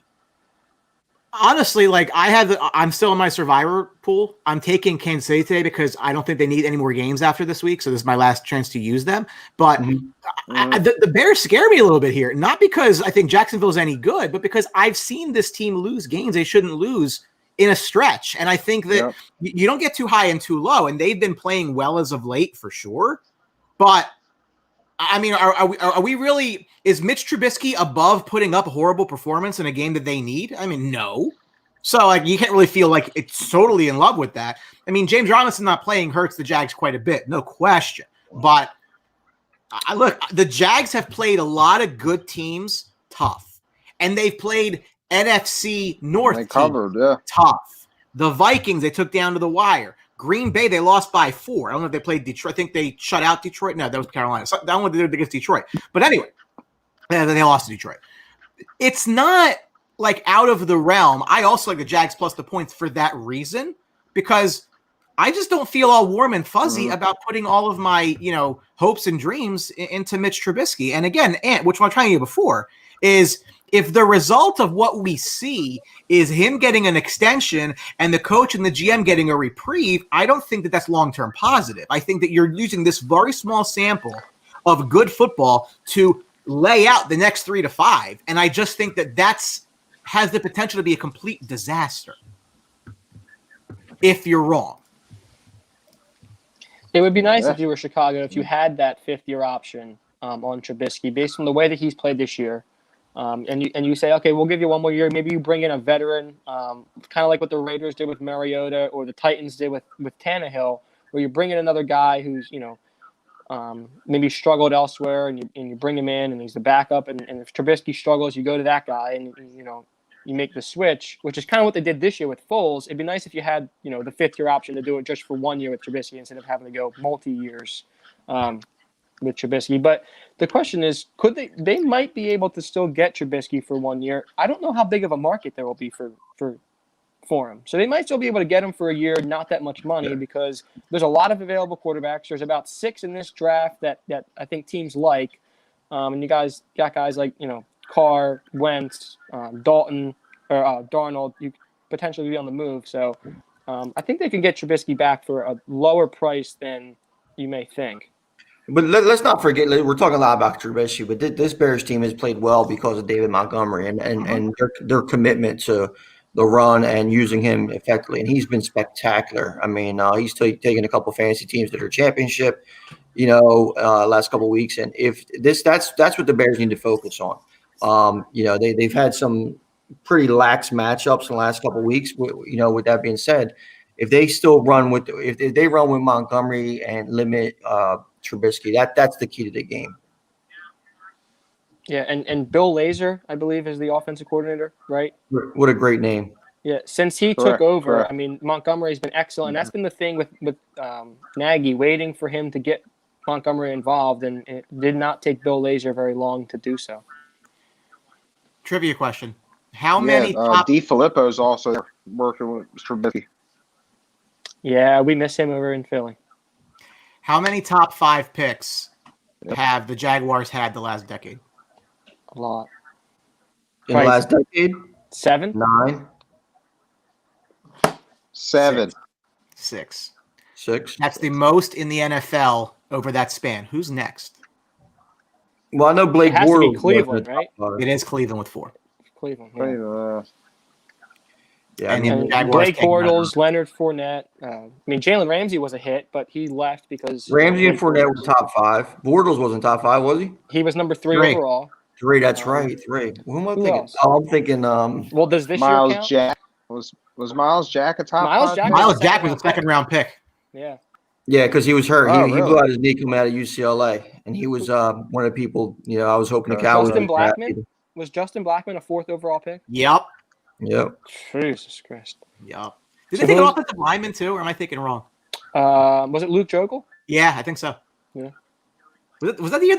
Honestly, I'm still in my survivor pool. I'm taking Kansas City today because I don't think they need any more games after this week. So this is my last chance to use them. But the Bears scare me a little bit here. Not because I think Jacksonville is any good, but because I've seen this team lose games they shouldn't lose in a stretch. And I think that you don't get too high and too low. And they've been playing well as of late for sure. But I mean, are we really – is Mitch Trubisky above putting up a horrible performance in a game that they need? I mean, no. So, you can't really feel like it's totally in love with that. I mean, James Robinson not playing hurts the Jags quite a bit, no question. But, look, the Jags have played a lot of good teams tough. And they've played NFC North teams tough. The Vikings, they took down to the wire. Green Bay, they lost by 4. I don't know if they played Detroit. I think they shut out Detroit. No, that was Carolina. So that one they did against Detroit. But anyway, they lost to Detroit. It's not out of the realm. I also like the Jags plus the points for that reason because I just don't feel all warm and fuzzy about putting all of my hopes and dreams into Mitch Trubisky. And again, which I'm trying to do before is if the result of what we see is him getting an extension and the coach and the GM getting a reprieve, I don't think that that's long-term positive. I think that you're using this very small sample of good football to lay out the next 3 to 5. And I just think that has the potential to be a complete disaster if you're wrong. It would be nice if you were Chicago, if you had that fifth-year option on Trubisky based on the way that he's played this year. And you say, okay, we'll give you one more year. Maybe you bring in a veteran, kind of like what the Raiders did with Mariota or the Titans did with Tannehill, where you bring in another guy who's, maybe struggled elsewhere and you bring him in and he's the backup. And if Trubisky struggles, you go to that guy and, you make the switch, which is kind of what they did this year with Foles. It'd be nice if you had, the fifth-year option to do it just for 1 year with Trubisky instead of having to go multi-years with Trubisky. But the question is, could they might be able to still get Trubisky for 1 year. I don't know how big of a market there will be for him. So they might still be able to get him for a year, not that much money, because there's a lot of available quarterbacks. There's about 6 in this draft that I think teams like. And you guys got guys like, Carr, Wentz, Dalton, or Darnold, you potentially be on the move. So I think they can get Trubisky back for a lower price than you may think. But let's not forget, we're talking a lot about Trubisky, but this Bears team has played well because of David Montgomery and their commitment to the run and using him effectively. And he's been spectacular. I mean, he's taken a couple of fantasy teams to their championship, last couple of weeks. And if that's what the Bears need to focus on. They've had some pretty lax matchups in the last couple of weeks. With that being said, if they still run with Montgomery and limit Trubisky, that's the key to the game. Yeah, and Bill Lazor, I believe, is the offensive coordinator, right? What a great name. Yeah, since he took over, correct. I mean, Montgomery's been excellent. And that's been the thing with Nagy, waiting for him to get Montgomery involved, and it did not take Bill Lazor very long to do so. Trivia question. How many DeFilippo's also working with Trubisky. Yeah, we miss him over in Philly. How many top 5 picks have the Jaguars had the last decade? A lot. In the last decade? 7? 9? 7. 6. That's the most in the NFL over that span. Who's next? Well, I know Blake It has to Bortles be Cleveland, right? It is Cleveland with 4. Cleveland. Yeah. Yeah, And And Blake Bortles, Leonard Fournette. Jalen Ramsey was a hit, but he left because Ramsey and Fournette were top 5. Bortles wasn't top 5, was he? He was number 3 overall. 3, that's right. 3. Who am I thinking? else? Oh, I'm thinking. Well, does this Miles year count? Jack was Miles Jack a top Miles 5? Jack- Miles Jack was a second-round pick. Yeah. Yeah, because he was hurt. Oh, He really? blew out his knee coming out of UCLA, and he was one of the people. I was hoping the Cowboys. Justin Blackman? Was Justin Blackman a 4th overall pick? Yep. Yep. Jesus Christ. Yep. Did So they take an who- offensive lineman too, or am I thinking wrong? Was it Luke Jokel? Yeah, I think so. Yeah. Was that the year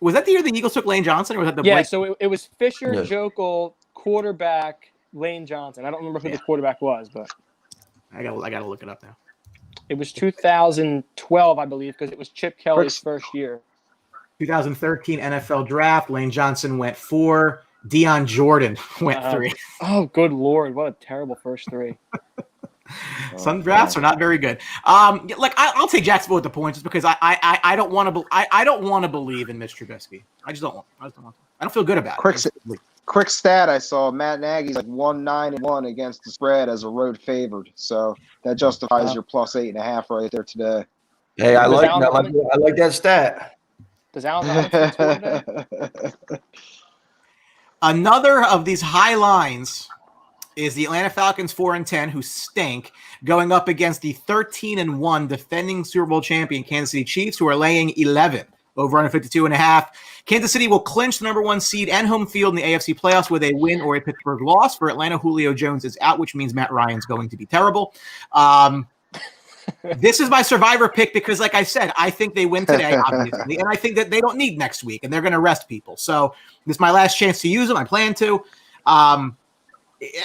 was that the year the Eagles took Lane Johnson, or was that the Yeah, Blake? so it was Fisher, Yeah. Jokel, quarterback, Lane Johnson. I don't remember who the quarterback was, but I gotta look it up now. it was 2012, I believe, because it was Chip Kelly's first year. 2013 NFL draft. Lane Johnson went 4. Deion Jordan went 3. Oh, good Lord. What a terrible first 3. Some drafts are not very good. I'll take Jacksonville with the points just because I don't want to I don't want to believe in Mitch Trubisky. I just don't want to. I don't feel good about it. Quick stat I saw: Matt Nagy's like 1-9-1 against the spread as a road favored. So that justifies your plus 8.5 right there today. Hey, I Was like Allen that. Robinson- I like that stat. Does Allen Robinson score today? Another of these high lines is the Atlanta Falcons 4-10, who stink, going up against the 13-1 defending Super Bowl champion Kansas City Chiefs, who are laying 11 over under 52.5. Kansas City will clinch the number 1 seed and home field in the AFC playoffs with a win or a Pittsburgh loss. For Atlanta, Julio Jones is out, which means Matt Ryan's going to be terrible. This is my survivor pick because, like I said, I think they win today, obviously, and I think that they don't need next week, and they're going to rest people. So this is my last chance to use them. I plan to.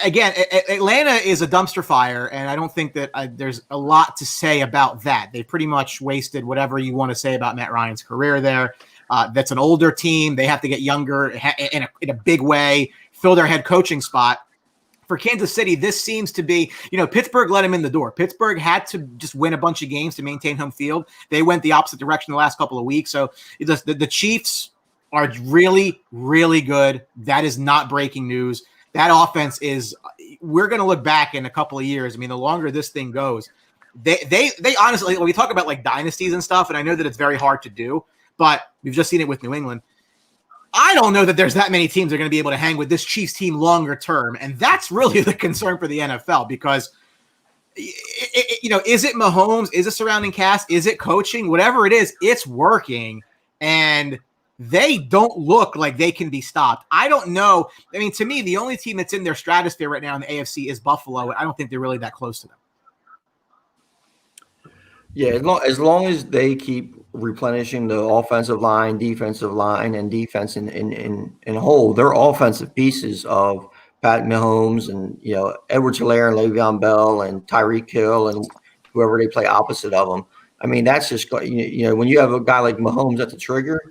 Again, Atlanta is a dumpster fire, and I don't think that there's a lot to say about that. They pretty much wasted whatever you want to say about Matt Ryan's career there. That's an older team. They have to get younger in a big way, fill their head coaching spot. For Kansas City, this seems to be, Pittsburgh let him in the door. Pittsburgh had to just win a bunch of games to maintain home field. They went the opposite direction the last couple of weeks. So the Chiefs are really, really good. That is not breaking news. That offense is – we're going to look back in a couple of years. I mean, the longer this thing goes, they honestly – when we talk about, like, dynasties and stuff, and I know that it's very hard to do, but we've just seen it with New England. I don't know that there's that many teams that are going to be able to hang with this Chiefs team longer term, and that's really the concern for the NFL because, is it Mahomes? Is it surrounding cast? Is it coaching? Whatever it is, it's working, and they don't look like they can be stopped. I don't know. I mean, to me, the only team that's in their stratosphere right now in the AFC is Buffalo. I don't think they're really that close to them. Yeah, as long as they keep replenishing the offensive line, defensive line, and defense in whole, their offensive pieces of Pat Mahomes and Edwards-Helaire and Le'Veon Bell and Tyreek Hill and whoever they play opposite of them. I mean, that's just when you have a guy like Mahomes at the trigger,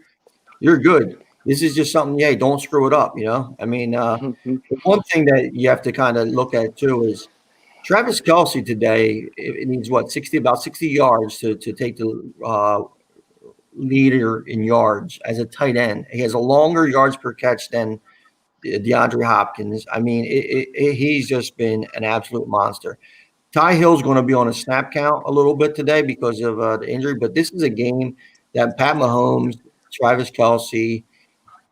you're good. This is just something. Hey, don't screw it up. I mean, one thing that you have to kind of look at too is Travis Kelce today. It needs about 60 yards to take the leader in yards as a tight end. He has a longer yards per catch than DeAndre Hopkins. I mean, he's just been an absolute monster. Ty Hill's going to be on a snap count a little bit today because of the injury, but this is a game that Pat Mahomes, Travis Kelce,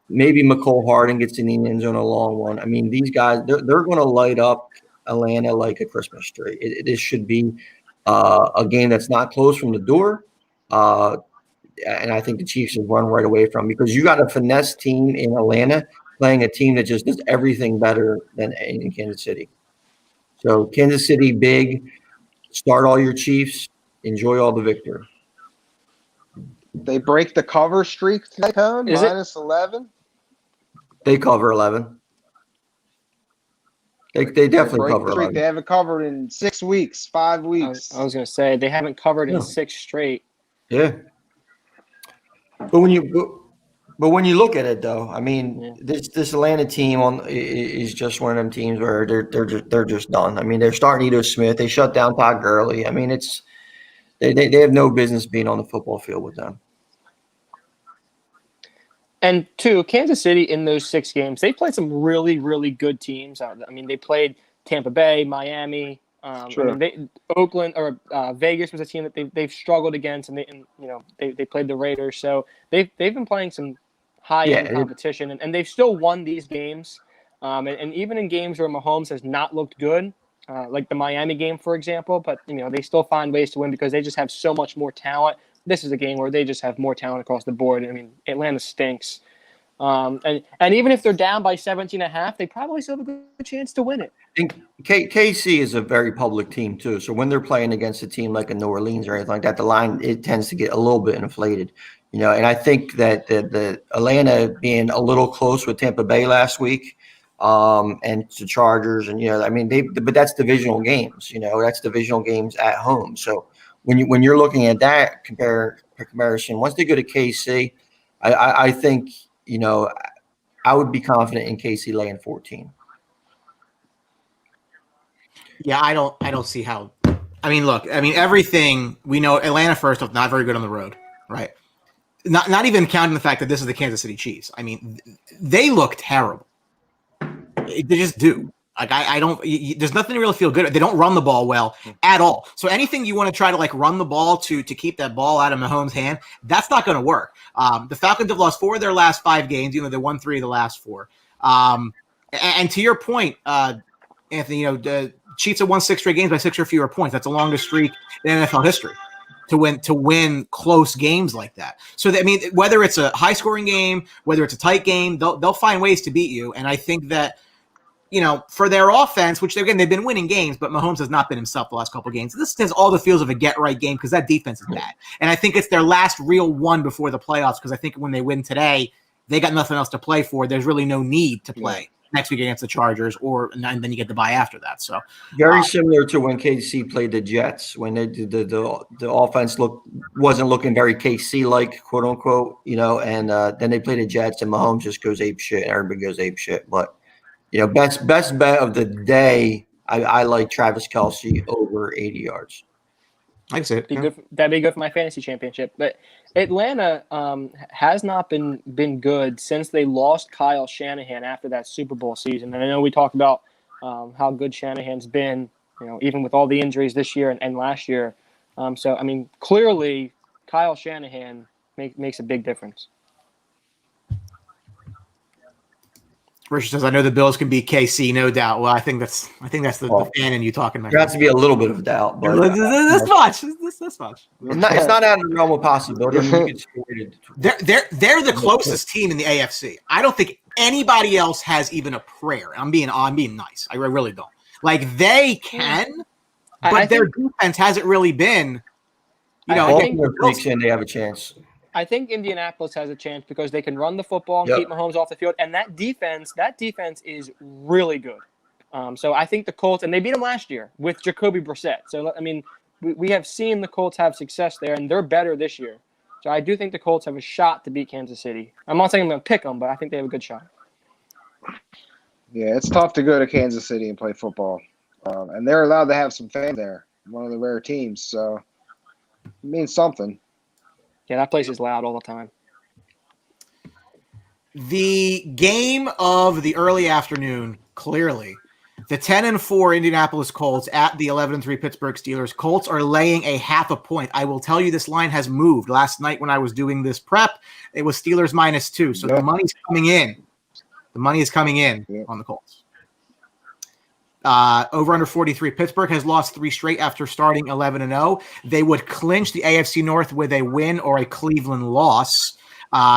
maybe McCole Harding gets in the end zone a long one. I mean, these guys, they're going to light up Atlanta like a Christmas tree. This should be a game that's not closed from the door. And I think the Chiefs should run right away from, because you got a finesse team in Atlanta playing a team that just does everything better than in Kansas City. So Kansas City big, start all your Chiefs, enjoy all the victory. They break the cover streak today, Cone, minus 11. They cover 11. They definitely cover 11. They haven't covered in 6 weeks, 5 weeks. I was going to say they haven't covered in 6 straight. Yeah. But when you look at it, though, I mean, this Atlanta team is just one of them teams where they're just done. I mean, they're starting Ito Smith. They shut down Todd Gurley. I mean, they have no business being on the football field with them. And two, Kansas City in those 6 games, they played some really, really good teams. I mean, they played Tampa Bay, Miami. Sure. I mean, Oakland or Vegas was a team that they've struggled against, and they played the Raiders. So they've been playing some high-end competition, and they've still won these games. And even in games where Mahomes has not looked good, like the Miami game, for example, but they still find ways to win because they just have so much more talent. This is a game where they just have more talent across the board. I mean, Atlanta stinks. And even if they're down by 17.5, they probably still have a good chance to win it. And KC is a very public team too. So when they're playing against a team like a New Orleans or anything like that, the line, it tends to get a little bit inflated. And I think that the Atlanta being a little close with Tampa Bay last week, and the Chargers, and I mean but that's divisional games. That's divisional games at home. So when you're looking at that comparison, once they go to KC, I think I would be confident in KC laying 14. Yeah, I don't see how. I mean, look, everything we know. Atlanta, first off, not very good on the road, right? Not even counting the fact that this is the Kansas City Chiefs. I mean, they look terrible. They just do. Like I don't. There's nothing to really feel good. They don't run the ball well at all. So anything you want to try to run the ball to keep that ball out of Mahomes' hand, that's not going to work. The Falcons have lost 4 of their last 5 games. They won 3 of the last 4. And to your point, Anthony, the Chiefs have won 6 straight games by 6 or fewer points. That's the longest streak in NFL history to win close games like that. So whether it's a high scoring game, whether it's a tight game, they'll find ways to beat you. And I think that for their offense, which again they've been winning games, but Mahomes has not been himself the last couple of games. This has all the feels of a get right game because that defense is bad. And I think it's their last real one before the playoffs, because I think when they win today, they got nothing else to play for. There's really no need to play next week against the Chargers, and then you get the bye after that. So very similar to when KC played the Jets, when they did the offense wasn't looking very KC like, quote unquote, and then they played the Jets and Mahomes just goes ape shit. Everybody goes ape shit. But best bet of the day, I like Travis Kelce over 80 yards. I see it. That'd be good for my fantasy championship. But Atlanta has not been good since they lost Kyle Shanahan after that Super Bowl season. And I know we talked about how good Shanahan's been, even with all the injuries this year and last year. So, I mean, clearly Kyle Shanahan makes a big difference. Richard says, "I know the Bills can beat KC, no doubt." Well, I think that's the fan in you talking about. There has to be a little bit of doubt, but this much. This much. It's not out of the realm of possibility. They're the closest team in the AFC. I don't think anybody else has even a prayer. I'm being nice. I really don't. They can, but their defense hasn't really been. I think they have a chance. I think Indianapolis has a chance because they can run the football and keep Mahomes off the field, and that defense is really good. So I think the Colts, and they beat them last year with Jacoby Brissett. So I mean, we have seen the Colts have success there, and they're better this year. So I do think the Colts have a shot to beat Kansas City. I'm not saying I'm going to pick them, but I think they have a good shot. Yeah, it's tough to go to Kansas City and play football, and they're allowed to have some fans there. One of the rare teams, so it means something. Yeah, that place is loud all the time. The game of the early afternoon, clearly. The 10-4 Indianapolis Colts at the 11-3 Pittsburgh Steelers. Colts are laying a half a point. I will tell you this line has moved. Last night when I was doing this prep, it was Steelers -2. So the money's coming in. The money is coming in on the Colts. Over under 43. Pittsburgh has lost 3 straight after starting 11-0. They would clinch the AFC North with a win or a Cleveland loss.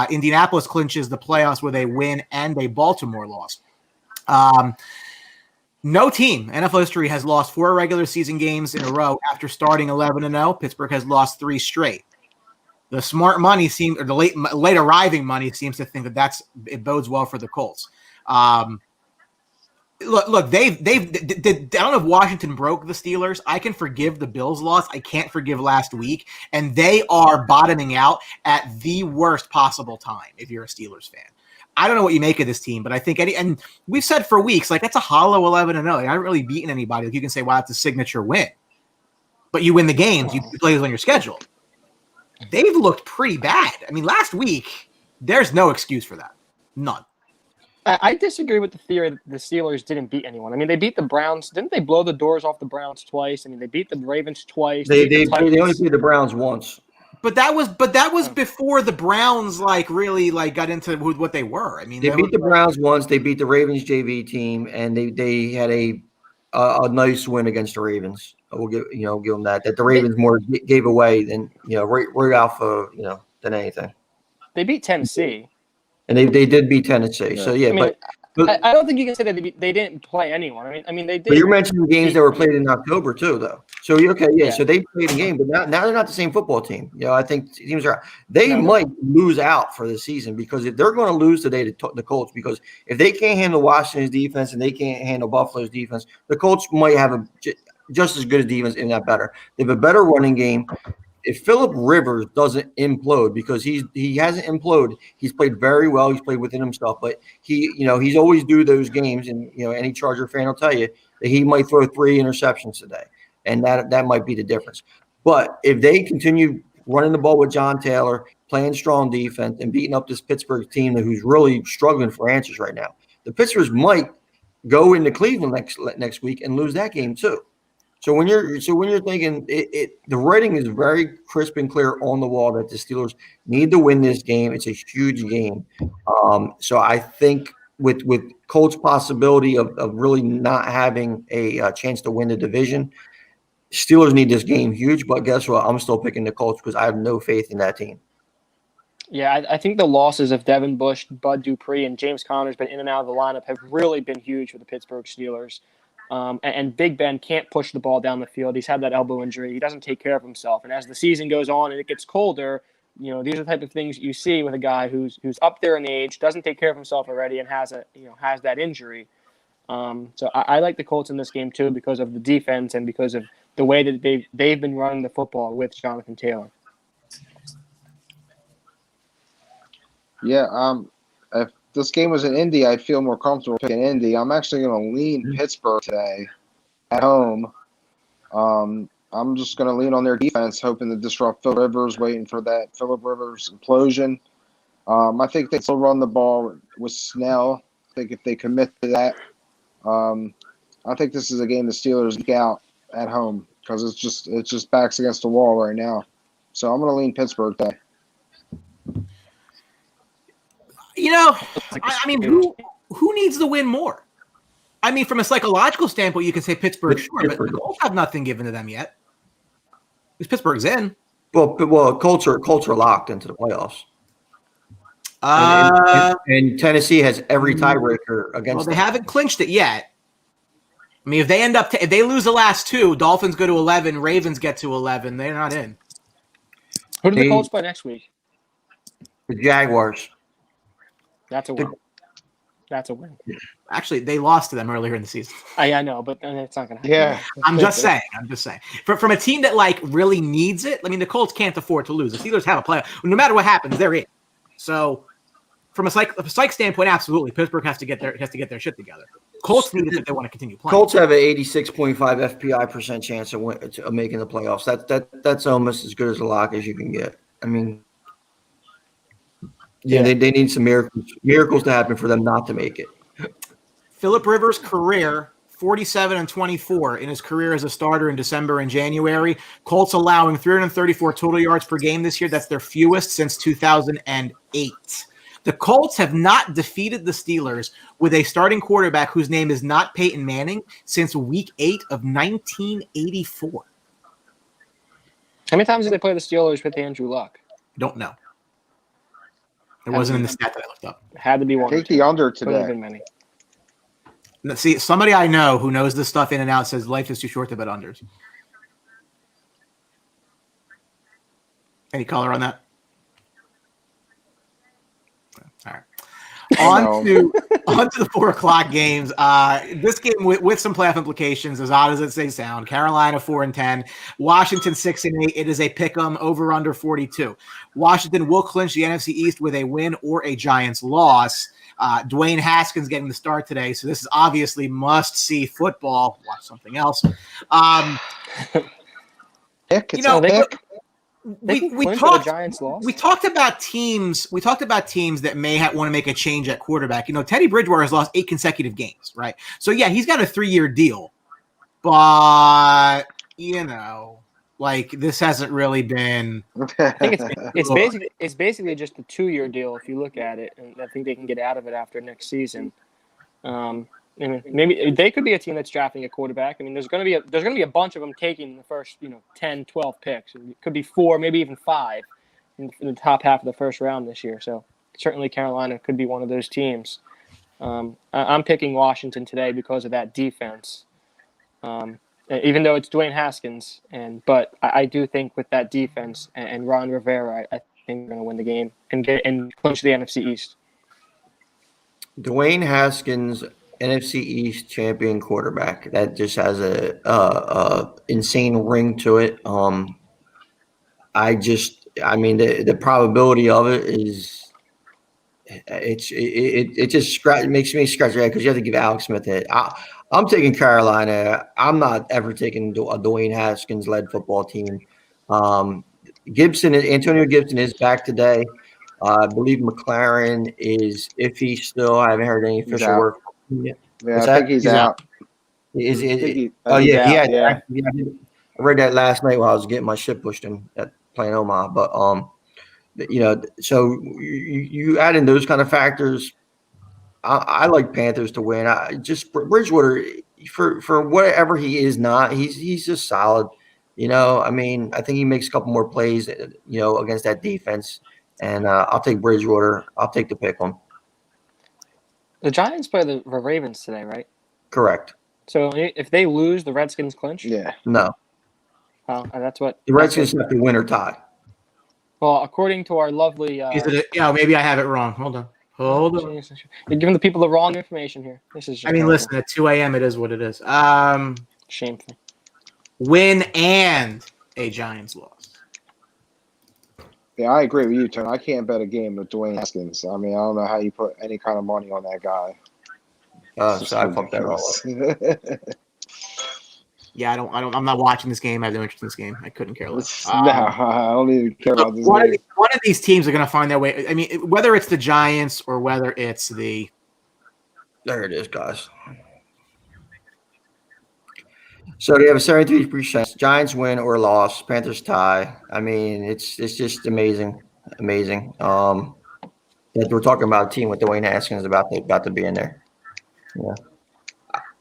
Indianapolis clinches the playoffs with a win and a Baltimore loss. No team, NFL history, has lost 4 regular season games in a row after starting 11-0. Pittsburgh has lost 3 straight. The smart money or the late arriving money seems to think that it bodes well for the Colts. Look, I don't know if Washington broke the Steelers. I can forgive the Bills loss. I can't forgive last week, and they are bottoming out at the worst possible time if you're a Steelers fan. I don't know what you make of this team, but I think and we've said for weeks, like, that's a hollow 11-0. I haven't really beaten anybody. Like, you can say, wow, that's a signature win. But you win the games, you play on your schedule. They've looked pretty bad. I mean, last week, there's no excuse for that. None. I disagree with the theory that the Steelers didn't beat anyone. I mean, they beat the Browns. Didn't they blow the doors off the Browns twice? I mean, they beat the Ravens twice. They only beat the Browns once. But that was before the Browns really got into what they were. I mean, they beat the Browns once. They beat the Ravens JV team, and they had a nice win against the Ravens. We'll give them that the Ravens more gave away than right alpha than anything. They beat Tennessee, and they did beat Tennessee. So yeah, but I don't think you can say that they didn't play anyone. I mean they did. But you're mentioning games that were played in October too, though. So so they played a game, but now they're not the same football team. I think teams might lose out for the season, because if they're going to lose today to the Colts, because if they can't handle Washington's defense and they can't handle Buffalo's defense, the Colts might have just as good a defense, if not better. They have a better running game. If Phillip Rivers doesn't implode, because he hasn't imploded, he's played very well. He's played within himself, but he's always do those games, and any Charger fan will tell you that he might throw 3 interceptions today, and that might be the difference. But if they continue running the ball with John Taylor, playing strong defense, and beating up this Pittsburgh team who's really struggling for answers right now, the Pittsburghs might go into Cleveland next week and lose that game too. So when you're thinking the writing is very crisp and clear on the wall that the Steelers need to win this game. It's a huge game. So I think with Colts' possibility of really not having a chance to win the division, Steelers need this game huge. But guess what? I'm still picking the Colts because I have no faith in that team. Yeah, I think the losses of Devin Bush, Bud Dupree, and James Conner's been in and out of the lineup have really been huge for the Pittsburgh Steelers. And Big Ben can't push the ball down the field. He's had that elbow injury. He doesn't take care of himself. And as the season goes on and it gets colder, these are the type of things you see with a guy who's up there in age, doesn't take care of himself already, and has that injury. So I like the Colts in this game too, because of the defense and because of the way that they've been running the football with Jonathan Taylor. Yeah. If this game was in Indy, I'd feel more comfortable picking Indy. I'm actually going to lean Pittsburgh today at home. I'm just going to lean on their defense, hoping to disrupt Phillip Rivers, waiting for that Phillip Rivers implosion. I think they still run the ball with Snell. I think if they commit to that, I think this is a game the Steelers eke out at home, because it's just backs against the wall right now. So I'm going to lean Pittsburgh today. I mean, who needs to win more? I mean, from a psychological standpoint, you can say Pittsburgh, sure, but the Colts have nothing given to them yet. Because Pittsburgh's in. Well, Colts are locked into the playoffs. And Tennessee has every tiebreaker against. Well, they haven't clinched it yet. I mean, if they lose the last 2, Dolphins go to 11, Ravens get to 11, they're not in. Who do the Colts play next week? The Jaguars. That's a win. That's a win. Actually, they lost to them earlier in the season. I know, but it's not going to happen. Yeah. I'm just saying. From a team that really needs it, I mean, the Colts can't afford to lose. The Steelers have a playoff. No matter what happens, they're in. So from a psych standpoint, absolutely, Pittsburgh has to get their shit together. Colts need it if they want to continue playing. Colts have an 86.5 FPI % chance of making the playoffs. That's almost as good as a lock as you can get. I mean, Yeah, they need some miracles to happen for them not to make it. Phillip Rivers' career, 47-24 in his career as a starter in December and January. Colts allowing 334 total yards per game this year. That's their fewest since 2008. The Colts have not defeated the Steelers with a starting quarterback whose name is not Peyton Manning since Week 8 of 1984. How many times did they play the Steelers with Andrew Luck? Don't know. It wasn't in the stat that I looked up. It had to be one. Take the under Could have today. been many. See, somebody I know who knows this stuff in and out says life is too short to bet unders. Any color on that? All right. On to the 4 o'clock games. This game with some playoff implications, as odd as it may sound. Carolina 4-10, Washington 6-8. It is a pick'em over under 42. Washington will clinch the NFC East with a win or a Giants loss. Dwayne Haskins getting the start today, so this is obviously must-see football. Watch something else. Pick. We talked about teams that may want to make a change at quarterback. Teddy Bridgewater has lost 8 consecutive games, right? So yeah, he's got a 3-year deal, but this hasn't really been. I think it's basically just a 2-year deal if you look at it, and I think they can get out of it after next season. Maybe they could be a team that's drafting a quarterback. I mean, there's going to be a bunch of them taking the first 10, 12 picks. It could be 4, maybe even 5 in the top half of the first round this year. So certainly Carolina could be one of those teams. I'm picking Washington today because of that defense. Even though it's Dwayne Haskins, but I do think with that defense and Ron Rivera, I think they're going to win the game and clinch the NFC East. Dwayne Haskins, NFC East champion quarterback. That just has a insane ring to it. The probability of it is it just makes me scratch your head because you have to give Alex Smith it. I'm taking Carolina. I'm not ever taking a Dwayne Haskins led football team. Antonio Gibson is back today. I believe McLaren is iffy still. I haven't heard any official word. Yeah, I think he's out. I read that last night while I was getting my shit pushed in at playing Omaha. But so you add in those kind of factors. I like Panthers to win. Bridgewater for whatever he is not. He's just solid. I think he makes a couple more plays. Against that defense. And I'll take Bridgewater. I'll take the pick on. The Giants play the Ravens today, right? Correct. So if they lose, the Redskins clinch? Yeah. No. Well, that's what the Redskins have to win or tie. Well, according to our lovely. Maybe I have it wrong. Hold on. You're giving the people the wrong information here. This is. Listen. At 2 a.m., it is what it is. Shameful. Win and a Giants loss. Yeah, I agree with you, Tony. I can't bet a game with Dwayne Haskins. I don't know how you put any kind of money on that guy. So I fucked that all up. Yeah, I'm not watching this game. I have no interest in this game. I couldn't care less. No, I don't even care about this one game. One of these teams are going to find their way. Whether it's the Giants or whether it's the. There it is, guys. So they have a 73%. Giants win or loss. Panthers tie. It's just amazing. That we're talking about a team with Dwayne Haskins about to be in there. Yeah.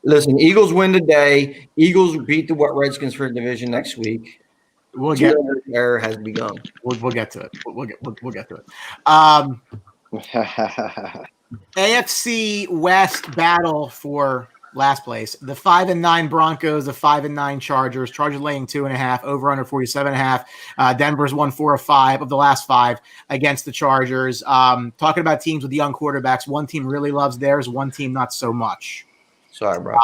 Listen, Eagles win today. Eagles beat the Redskins for the division next week. We'll get there has begun. We'll get to it. We'll get to it. AFC West battle for last place. The 5-9 Broncos, the 5-9 Chargers. Chargers laying 2.5, over under 47.5. Denver's won 4 of 5 of the last 5 against the Chargers. Talking about teams with young quarterbacks, one team really loves theirs, one team not so much. Sorry, bro.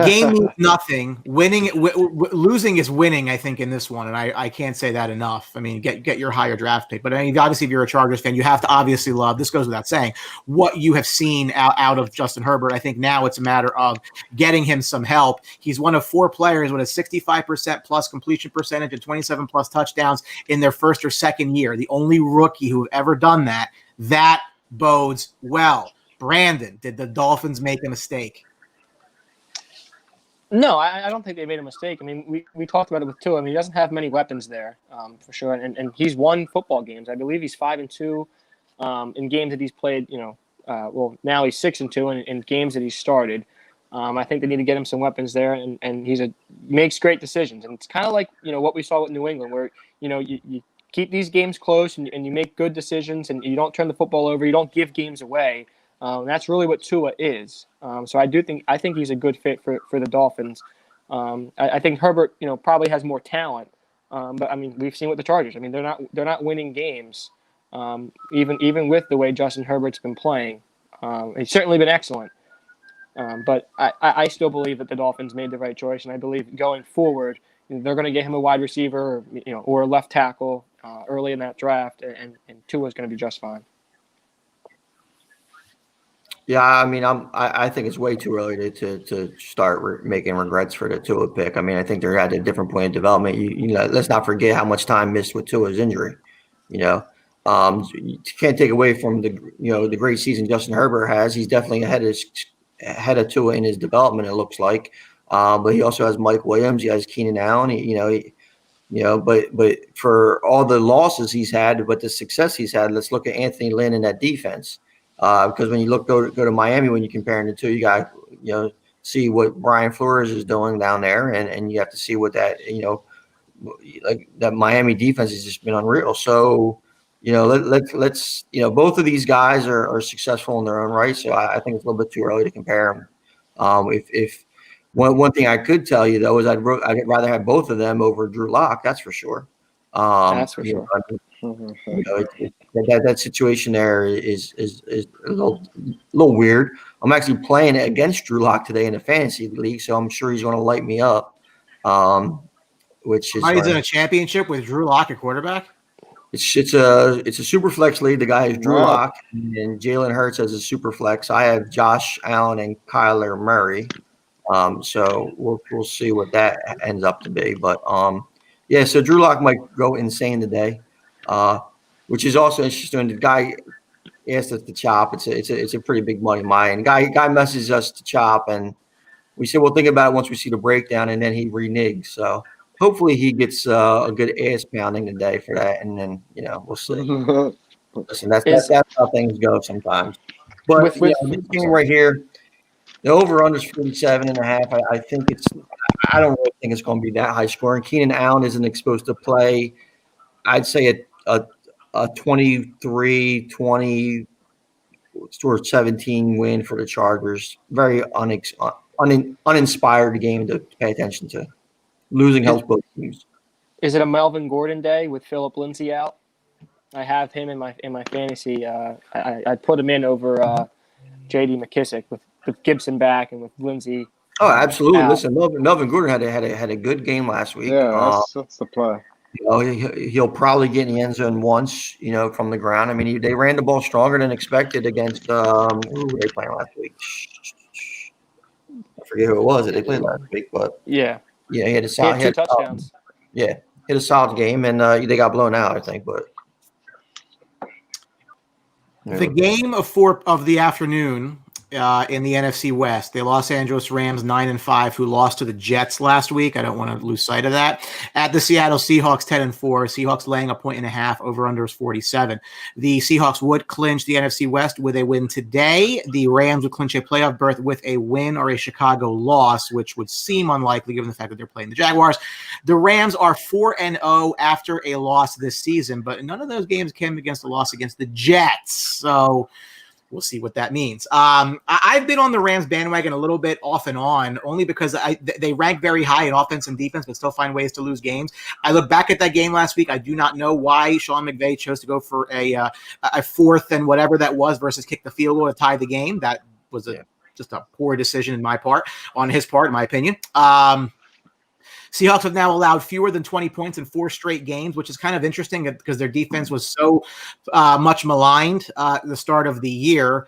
game means nothing. Winning, losing is winning. I think in this one, and I can't say that enough. I mean, get your higher draft pick, but I mean, obviously, if you're a Chargers fan, you have to obviously love. This goes without saying what you have seen out of Justin Herbert. I think now it's a matter of getting him some help. He's one of 4 players with a 65% plus completion percentage and 27 plus touchdowns in their first or second year. The only rookie who have ever done that. That bodes well. Brandon, did the Dolphins make a mistake? No, I don't think they made a mistake. I mean, we talked about it with Tua. I mean, he doesn't have many weapons there, for sure. And he's won football games. I believe he's 5-2 in games that he's played. Well, now he's 6-2 in games that he's started. I think they need to get him some weapons there, and makes great decisions. And it's kind of like what we saw with New England, where you keep these games close and you make good decisions, and you don't turn the football over. You don't give games away. That's really what Tua is. So I think he's a good fit for the Dolphins. I think Herbert, probably has more talent. But I mean, we've seen with the Chargers. I mean, they're not winning games, even with the way Justin Herbert's been playing. He's certainly been excellent. But I still believe that the Dolphins made the right choice, and I believe going forward, they're going to get him a wide receiver, or a left tackle early in that draft, and Tua's going to be just fine. Yeah, I mean, I think it's way too early to start making regrets for the Tua pick. I mean, I think they're at a different point of development. Let's not forget how much time missed with Tua's injury. You can't take away from the great season Justin Herbert has. He's definitely ahead of Tua in his development. It looks like, but he also has Mike Williams. He has Keenan Allen. But for all the losses he's had, but the success he's had, let's look at Anthony Lynn and that defense. Because when you go to Miami, when you compare the two, you got see what Brian Flores is doing down there, and you have to see what that like that Miami defense has just been unreal. So let's both of these guys are successful in their own right. So I think it's a little bit too early to compare them. If one thing I could tell you though is I'd rather have both of them over Drew Lock. That's for sure. That's for sure. That situation there is a little weird. I'm actually playing against Drew Lock today in the fantasy league, so I'm sure he's going to light me up. Which is he's in a championship with Drew Lock at quarterback. It's a super flex league. The guy is Drew Lock and Jalen Hurts as a super flex. I have Josh Allen and Kyler Murray. So we'll see what that ends up to be. But yeah, so Drew Lock might go insane today. Which is also interesting. The guy asked us to chop. It's a pretty big money mine. Guy messages us to chop, and we said we'll think about it once we see the breakdown, and then he reneges. So hopefully he gets a good ass pounding today for that, and then we'll see. Listen, that's how things go sometimes. But this game right here, the over/under is 47.5. I think I don't really think it's going to be that high scoring. Keenan Allen isn't exposed to play. I'd say a 23-20 or 17 win for the Chargers. Very uninspired game to pay attention to. Losing helps both teams. Is it a Melvin Gordon day with Phillip Lindsay out? I have him in my fantasy. I put him in over J.D. McKissick with Gibson back and with Lindsay. Oh, absolutely! Out. Listen, Melvin Gordon had a good game last week. Yeah, that's the play. He'll probably get in the end zone once, from the ground. I mean, they ran the ball stronger than expected against who were they playing last week? I forget who it was that they played last week, but he had a solid. He had 2 touchdowns. Hit a solid game, and they got blown out, I think. But the game of the afternoon. In the NFC West, the Los Angeles Rams 9-5, who lost to the Jets last week. I don't want to lose sight of that. At the Seattle Seahawks 10-4, Seahawks laying 1.5. Over under is 47. The Seahawks would clinch the NFC West with a win today. The Rams would clinch a playoff berth with a win or a Chicago loss, which would seem unlikely given the fact that they're playing the Jaguars. The Rams are 4-0 after a loss this season, but none of those games came against a loss against the Jets. So we'll see what that means. I've been on the Rams bandwagon a little bit off and on, only because they rank very high in offense and defense, but still find ways to lose games. I look back at that game last week. I do not know why Sean McVay chose to go for a fourth and whatever that was versus kick the field goal to tie the game. That was a just a poor decision on his part, in my opinion. Seahawks have now allowed fewer than 20 points in 4 straight games, which is kind of interesting because their defense was so much maligned at the start of the year.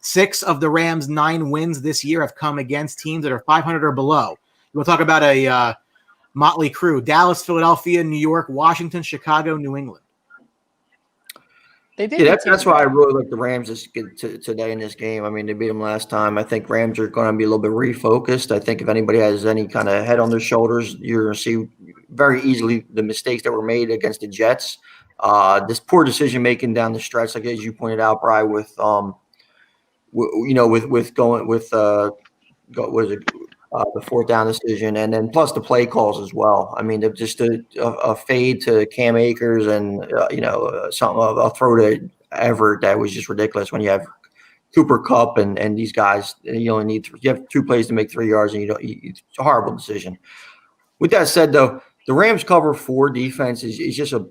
6 of the Rams' 9 wins this year have come against teams that are 500 or below. We'll talk about a motley crew: Dallas, Philadelphia, New York, Washington, Chicago, New England. They did. Yeah, that's why I really like the Rams today in this game. I mean, they beat them last time. I think Rams are going to be a little bit refocused. I think if anybody has any kind of head on their shoulders, you're going to see very easily the mistakes that were made against the Jets. This poor decision making down the stretch, like as you pointed out, Brian, with the 4th down decision, and then plus the play calls as well. I mean, just a fade to Cam Akers and something a throw to Everett that was just ridiculous. When you have Cooper Kupp and these guys, you have 2 plays to make 3 yards, and it's a horrible decision. With that said, though, the Rams cover 4 defense is just a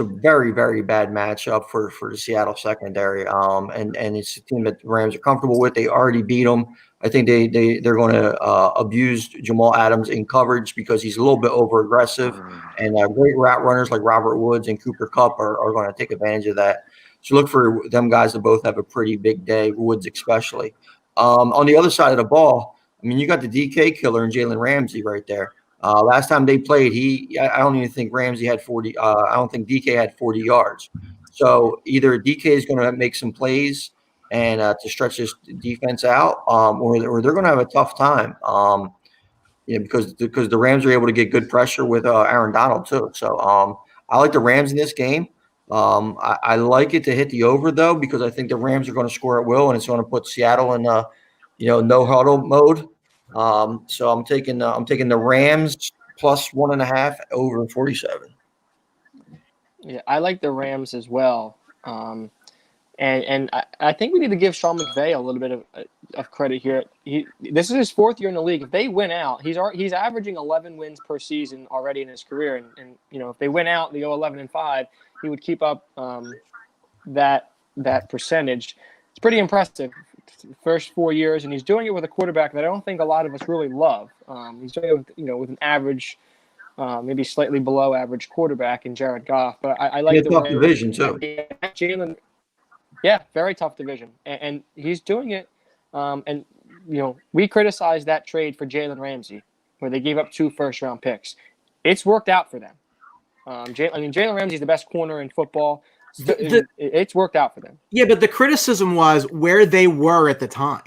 very, very bad matchup for the Seattle secondary. And it's a team that the Rams are comfortable with. They already beat them. I think they're going to abuse Jamal Adams in coverage because he's a little bit over aggressive, and great route runners like Robert Woods and Cooper Kupp are going to take advantage of that. So look for them guys to both have a pretty big day, Woods especially. On the other side of the ball, I mean, you got the DK killer and Jalen Ramsey right there. Last time they played, I don't even think Ramsey had 40. I don't think DK had 40 yards. So either DK is going to make some plays and to stretch this defense out, or they're going to have a tough time. Because the Rams are able to get good pressure with Aaron Donald too. So I like the Rams in this game. I like it to hit the over though, because I think the Rams are going to score at will, and it's going to put Seattle in no huddle mode. So I'm taking the Rams plus 1.5 over 47. Yeah, I like the Rams as well. And I think we need to give Sean McVay a little bit of credit here. This is his 4th year in the league. If they win out, he's averaging 11 wins per season already in his career. And if they win out, they go 11-5, he would keep up that percentage. It's pretty impressive. First 4 years, and he's doing it with a quarterback that I don't think a lot of us really love. He's doing it with an average, maybe slightly below average quarterback in Jared Goff. But I like the tough division too. Jalen, yeah, very tough division, and he's doing it. And we criticized that trade for Jalen Ramsey, where they gave up 2 first-round picks. It's worked out for them. Jalen Ramsey's the best corner in football. It's worked out for them. Yeah, but the criticism was where they were at the time.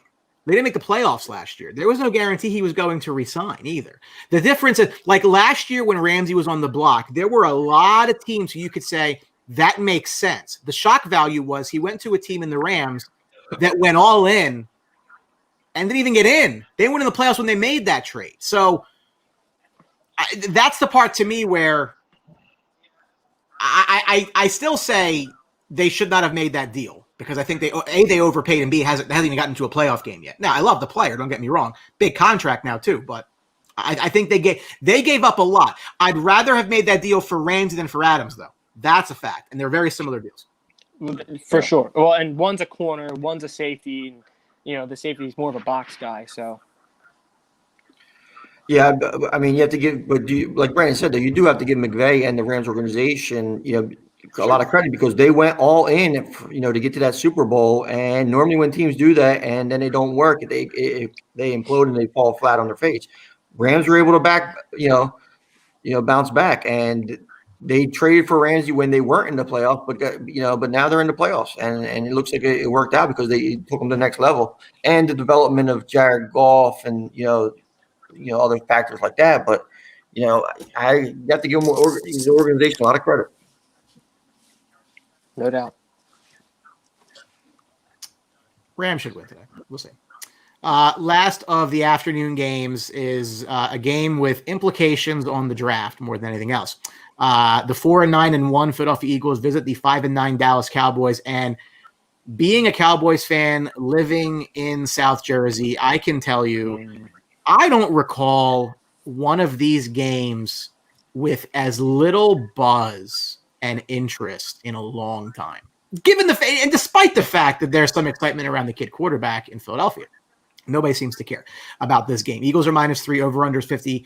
They didn't make the playoffs last year. There was no guarantee he was going to resign either. The difference is, like last year when Ramsey was on the block, there were a lot of teams who you could say that makes sense. The shock value was he went to a team in the Rams that went all in and didn't even get in. They went in the playoffs when they made that trade. So that's the part to me where I still say they should not have made that deal, because I think they overpaid, and B hasn't even gotten to a playoff game yet. Now, I love the player, don't get me wrong. Big contract now too, but I think they gave up a lot. I'd rather have made that deal for Ramsey than for Adams, though. That's a fact, and they're very similar deals. For sure. Well, and one's a corner, one's a safety, and the safety is more of a box guy, so. Yeah, I mean, you have to give, but like Brandon said, though, you do have to give McVay and the Rams organization, a lot of credit, because they went all in, to get to that Super Bowl. And normally when teams do that and then they don't work, they implode and they fall flat on their face. Rams were able to bounce back, and they traded for Ramsey when they weren't in the playoffs, but now they're in the playoffs, and it looks like it worked out because they took them to the next level, and the development of Jared Goff and other factors like that. But I have to give them the organization a lot of credit. No doubt. Rams should win today. We'll see. Last of the afternoon games is a game with implications on the draft more than anything else. The 4-9-1 Philadelphia Eagles visit the 5-9 Dallas Cowboys. And being a Cowboys fan living in South Jersey, I can tell you, I don't recall one of these games with as little buzz and interest in a long time. and despite the fact that there's some excitement around the kid quarterback in Philadelphia, nobody seems to care about this game. Eagles are -3, over-unders 50.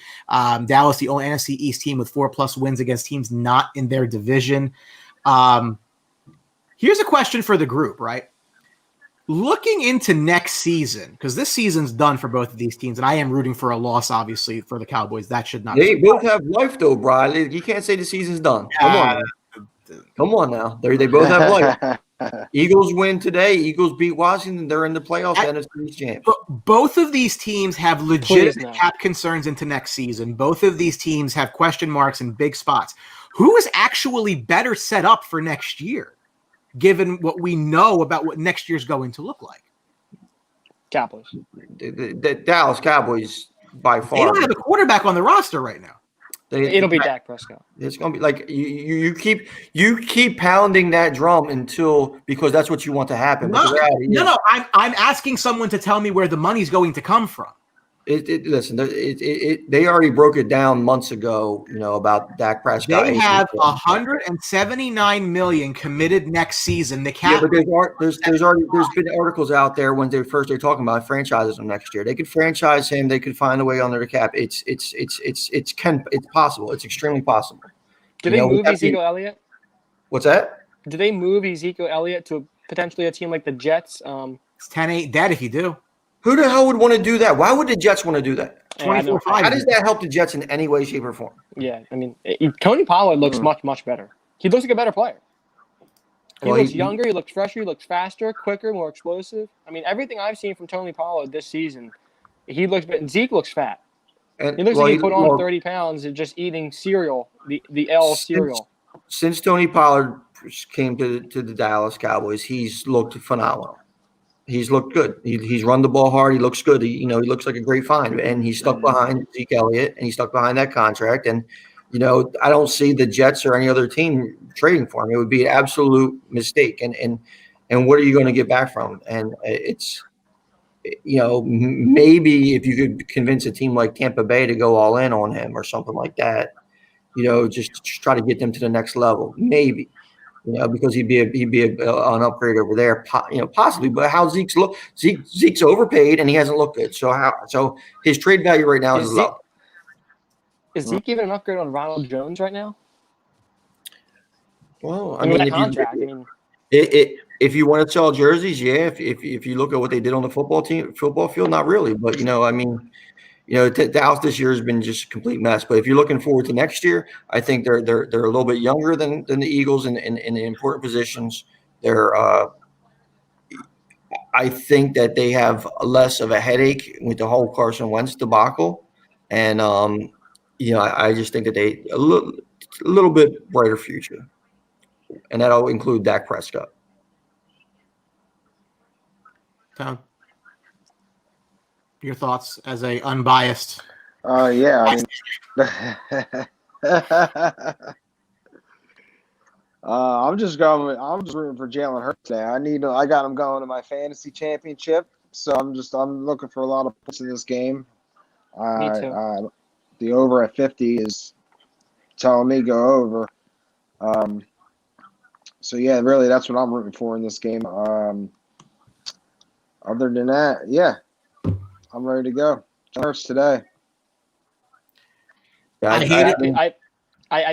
Dallas, the only NFC East team with 4+ wins against teams not in their division. Here's a question for the group, right? Looking into next season, because this season's done for both of these teams, and I am rooting for a loss, obviously, for the Cowboys. That should not They be both have life, though, Brian. You can't say the season's done. Come on now. They both have life. Eagles win today. Eagles beat Washington. They're in the playoffs. NFC champs. Both of these teams have legitimate cap concerns into next season. Both of these teams have question marks in big spots. Who is actually better set up for next year, given what we know about what next year's going to look like? Cowboys. The Dallas Cowboys, by far. They don't have a quarterback on the roster right now. It'll be Dak Prescott. It's gonna be like you keep pounding that drum because that's what you want to happen. No. I'm asking someone to tell me where the money's going to come from. Listen, they already broke it down months ago, about Dak Prescott. They have $179 million committed next season. The cap. Yeah, but there's been articles out there when they're talking about franchises him next year. They could franchise him. They could find a way under the cap. It's possible. It's extremely possible. Did they move Ezekiel Elliott? What's that? Did they move Ezekiel Elliott to potentially a team like the Jets? It's 10-8 dead if you do. Who the hell would want to do that? Why would the Jets want to do that? 24-5. How does that help the Jets in any way, shape, or form? Yeah, I mean, Tony Pollard looks much, much better. He looks like a better player. He looks younger. He looks fresher. He looks faster, quicker, more explosive. I mean, everything I've seen from Tony Pollard this season, he looks better. Zeke looks fat. He looks like he put on 30 pounds and just eating cereal, the L cereal. Since Tony Pollard came to the Dallas Cowboys, he's looked phenomenal. He's looked good. He's run the ball hard. He looks good. He looks like a great find. And he's stuck behind Zeke Elliott, and he's stuck behind that contract. And, I don't see the Jets or any other team trading for him. It would be an absolute mistake. And what are you going to get back from him? And it's, maybe if you could convince a team like Tampa Bay to go all in on him or something like that, just to try to get them to the next level, maybe. Because he'd be an upgrade over there, possibly. But how Zeke's overpaid and he hasn't looked good. So his trade value right now is low. Is Zeke even an upgrade on Ronald Jones right now? Well, if you want to sell jerseys, yeah. If you look at what they did on the football field, not really. But Dallas this year has been just a complete mess. But if you're looking forward to next year, I think they're a little bit younger than the Eagles in the important positions. I think that they have less of a headache with the whole Carson Wentz debacle, and I just think that they a little bit brighter future, and that'll include Dak Prescott. Tom, your thoughts as a unbiased? Yeah. I mean, I'm just rooting for Jalen Hurts today. I got him going to my fantasy championship, so I'm looking for a lot of points in this game. Me too. The over at 50 is telling me go over. So yeah, really, that's what I'm rooting for in this game. Other than that, yeah, I'm ready to go. Hurts today. I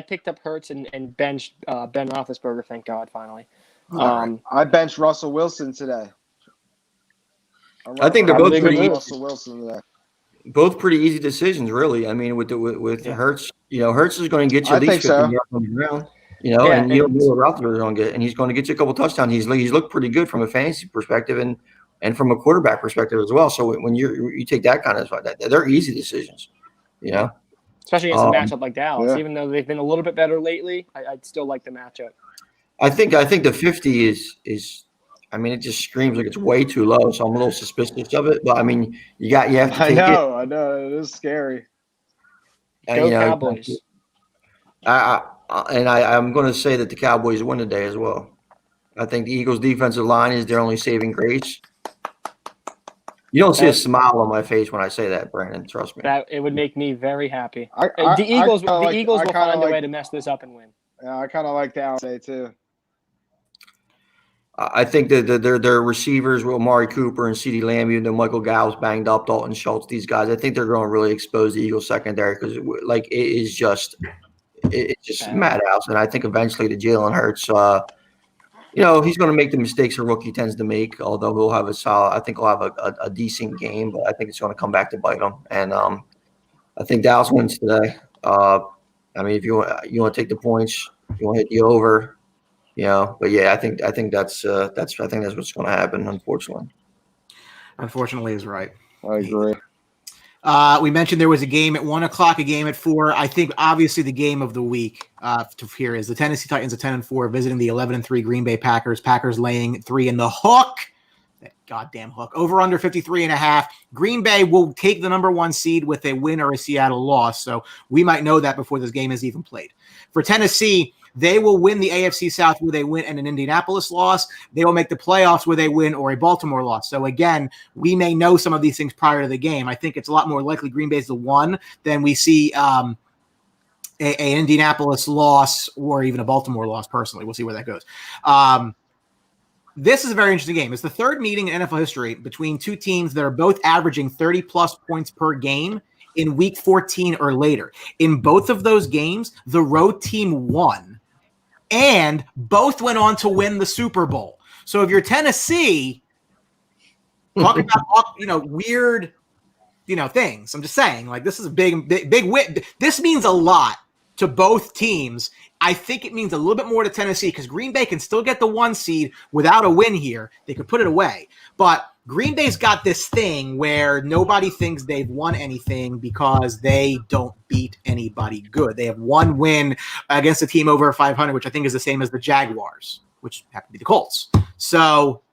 picked up Hurts and benched Ben Roethlisberger. Thank God, finally. I benched Russell Wilson today. I think they're both pretty easy. Russell Wilson today. Both pretty easy decisions, really. I mean, with Hurts, Hurts is going to get you at least 50 yards on the ground. And you don't know what Roethlisberger is going to get, and he's going to get you a couple touchdowns. He's looked pretty good from a fantasy perspective and from a quarterback perspective as well. So when you take that kind of stuff, they're easy decisions, Especially against a matchup like Dallas, even though they've been a little bit better lately, I'd still like the matchup. I think the 50 is. I mean, it just screams like it's way too low, so I'm a little suspicious of it. But I mean, you have to take it. I know, it is scary. Go Cowboys. I'm going to say that the Cowboys win today as well. I think the Eagles' defensive line is their only saving grace. You don't see a smile on my face when I say that, Brandon. Trust me. It would make me very happy. The Eagles will find a way to mess this up and win. Yeah, I kind of like that today too. I think that their receivers with Amari Cooper and CeeDee Lamb, even though Michael Gallup's banged up, Dalton Schultz, these guys, I think they're going to really expose the Eagles secondary because like it's just madhouse. And I think eventually the Jalen Hurts, he's going to make the mistakes a rookie tends to make. Although he'll have I think he'll have a decent game, but I think it's going to come back to bite him. And I think Dallas wins today. If you want to take the points, you want to hit the over. But yeah, I think that's what's going to happen. Unfortunately, is right. I agree. We mentioned there was a game at 1:00, a game at 4. I think obviously the game of the week here is the Tennessee Titans at 10-4 visiting the 11-3 Green Bay Packers. Packers laying 3 in the hook. That goddamn hook. Over under 53.5. Green Bay will take the number 1 seed with a win or a Seattle loss. So we might know that before this game is even played. For Tennessee, they will win the AFC South with a win and an Indianapolis loss. They will make the playoffs with a win or a Baltimore loss. So, again, we may know some of these things prior to the game. I think it's a lot more likely Green Bay's the 1 than we see an Indianapolis loss or even a Baltimore loss, personally. We'll see where that goes. This is a very interesting game. It's the third meeting in NFL history between two teams that are both averaging 30-plus points per game in Week 14 or later. In both of those games, the road team won. And both went on to win the Super Bowl. So if you're Tennessee, talk about weird things. I'm just saying, like, this is a big win. This means a lot to both teams. I think it means a little bit more to Tennessee because Green Bay can still get the 1 seed without a win here. They could put it away, but Green Bay's got this thing where nobody thinks they've won anything because they don't beat anybody good. They have 1 win against a team over 500, which I think is the same as the Jaguars, which happen to be the Colts. So,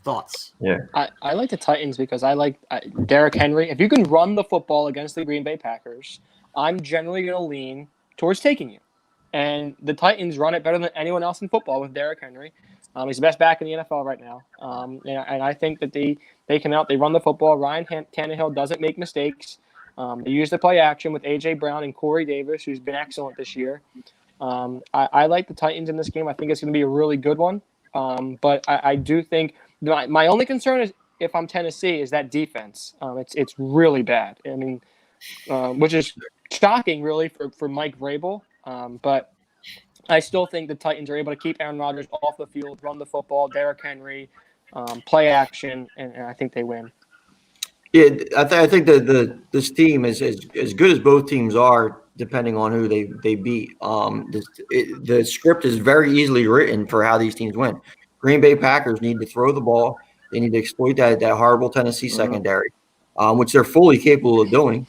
thoughts? Yeah. I like the Titans because I like Derrick Henry. If you can run the football against the Green Bay Packers, I'm generally going to lean towards taking you. And the Titans run it better than anyone else in football with Derrick Henry. He's the best back in the NFL right now. And I think that they come out, they run the football. Ryan Tannehill doesn't make mistakes. They use the play action with A.J. Brown and Corey Davis, who's been excellent this year. I like the Titans in this game. I think it's going to be a really good one. But I do think my only concern is if I'm Tennessee is that defense. It's really bad. I mean, which is shocking really for Mike Vrabel. But I still think the Titans are able to keep Aaron Rodgers off the field, run the football, Derrick Henry, play action, and I think they win. Yeah, I think that this team is as good as both teams are, depending on who they beat. The script is very easily written for how these teams win. Green Bay Packers need to throw the ball. They need to exploit that horrible Tennessee secondary, which they're fully capable of doing.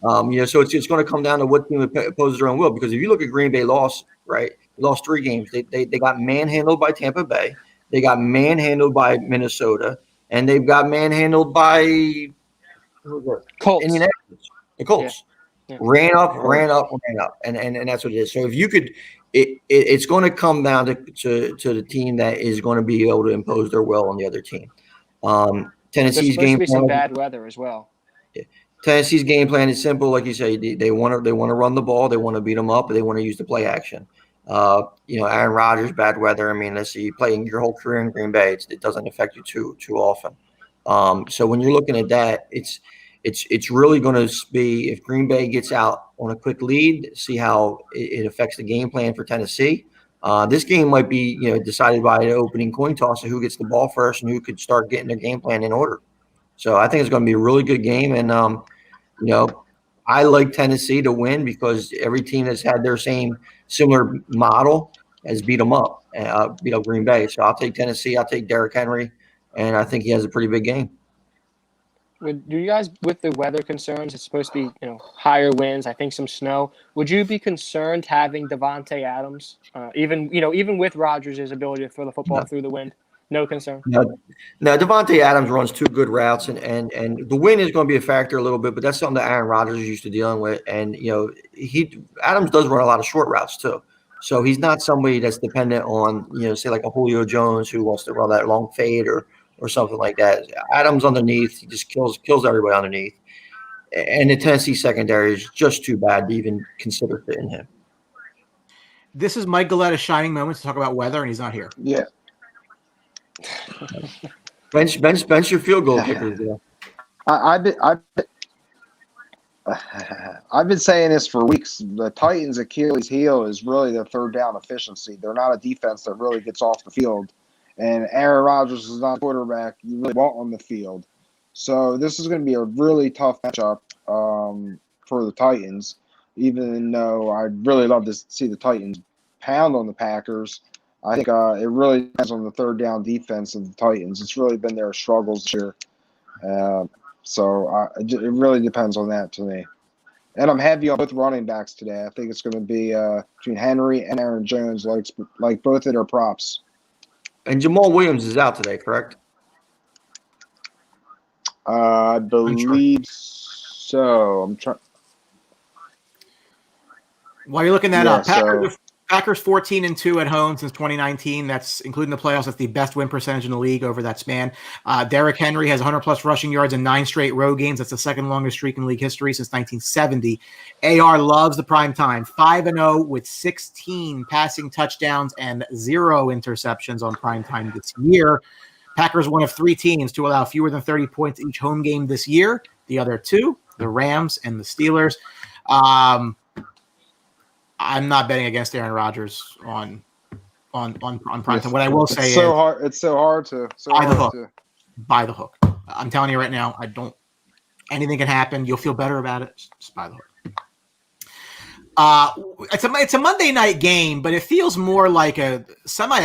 So it's going to come down to what team opposes their own will. Because if you look at Green Bay lost, right? They lost 3 games. They got manhandled by Tampa Bay. They got manhandled by Minnesota, and they've got manhandled by Colts. Indianapolis. The Colts ran up, and that's what it is. So if you could, it's going to come down to the team that is going to be able to impose their will on the other team. Tennessee's game plan. Some bad weather as well. Tennessee's game plan is simple, like you say. They want to run the ball. They want to beat them up. They want to use the play action. Aaron Rodgers, bad weather. I mean, let's see, you playing your whole career in Green Bay, it doesn't affect you too often. So when you're looking at that, it's really going to be if Green Bay gets out on a quick lead, see how it affects the game plan for Tennessee. This game might be decided by the opening coin toss of who gets the ball first and who could start getting their game plan in order. So I think it's going to be a really good game, and I like Tennessee to win because every team that's had their similar model has beat them up, beat up Green Bay. So I'll take Tennessee. I'll take Derrick Henry, and I think he has a pretty big game. Do you guys, with the weather concerns, it's supposed to be higher winds, I think some snow. Would you be concerned having Devontae Adams, even with Rodgers' ability to throw the football through the wind? No concern. No, Devontae Adams runs 2 good routes, and the wind is going to be a factor a little bit, but that's something that Aaron Rodgers is used to dealing with. And Adams does run a lot of short routes too, so he's not somebody that's dependent on say like a Julio Jones who wants to run that long fade or something like that. Adams underneath, he just kills everybody underneath, and the Tennessee secondary is just too bad to even consider fitting him. This is Mike Galletta's shining moment to talk about weather, and he's not here. Yeah. Bench your field goal kickers. I've been saying this for weeks. The Titans' Achilles heel is really their third down efficiency. They're not a defense that really gets off the field. And Aaron Rodgers is not a quarterback you really want on the field. So this is going to be a really tough matchup for the Titans, even though I'd really love to see the Titans pound on the Packers. I think it really depends on the third down defense of the Titans. It's really been their struggles this year. So it really depends on that to me. And I'm heavy on both running backs today. I think it's going to be between Henry and Aaron Jones, like both of their props. And Jamal Williams is out today, correct? I believe so. I'm trying. While you're looking that up, so Packers 14-2 at home since 2019. That's including the playoffs. That's the best win percentage in the league over that span. Derrick Henry has 100-plus rushing yards in 9 straight road games. That's the second longest streak in league history since 1970. AR loves the prime time. 5-0 with 16 passing touchdowns and 0 interceptions on prime time this year. Packers one of 3 teams to allow fewer than 30 points each home game this year. The other 2, the Rams and the Steelers. I'm not betting against Aaron Rodgers on prime time. What I will say is it's so hard to buy the hook. I'm telling you right now, anything can happen. You'll feel better about it. Just buy the hook. It's a Monday night game, but it feels more like a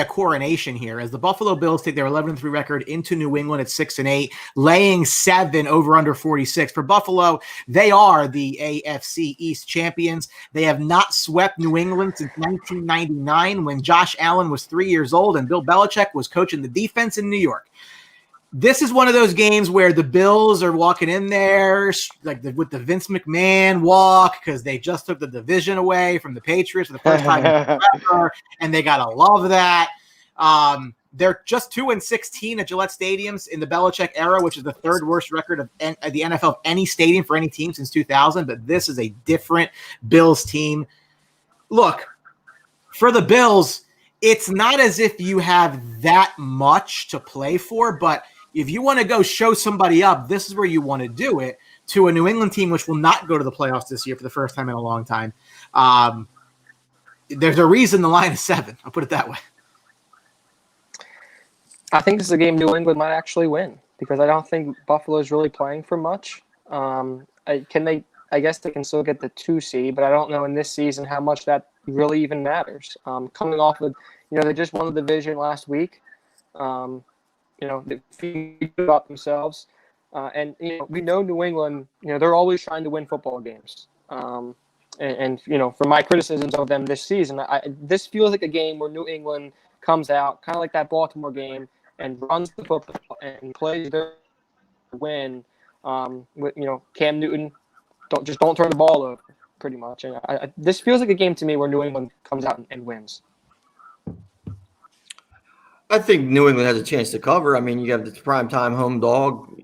coronation here as the Buffalo Bills take their 11-3 record into New England at 6-8, laying 7 over under 46. For Buffalo, they are the AFC East champions. They have not swept New England since 1999 when Josh Allen was 3 years old and Bill Belichick was coaching the defense in New York. This is one of those games where the Bills are walking in there with the Vince McMahon walk because they just took the division away from the Patriots for the first time in forever, and they got to love that. They're just 2-16 at Gillette Stadiums in the Belichick era, which is the third worst record of the NFL of any stadium for any team since 2000, but this is a different Bills team. Look, for the Bills, it's not as if you have that much to play for, but if you want to go show somebody up, this is where you want to do it to a New England team, which will not go to the playoffs this year for the first time in a long time. There's a reason the line is 7. I'll put it that way. I think this is a game New England might actually win because I don't think Buffalo is really playing for much. I guess they can still get the 2 seed, but I don't know in this season how much that really even matters. Coming off of, they just won the division last week. They feel about themselves. And we know New England, they're always trying to win football games. For my criticisms of them this season, this feels like a game where New England comes out, kind of like that Baltimore game, and runs the football and plays their win with, Cam Newton. Don't turn the ball over, pretty much. And this feels like a game to me where New England comes out and wins. I think New England has a chance to cover. I mean, you have the primetime home dog,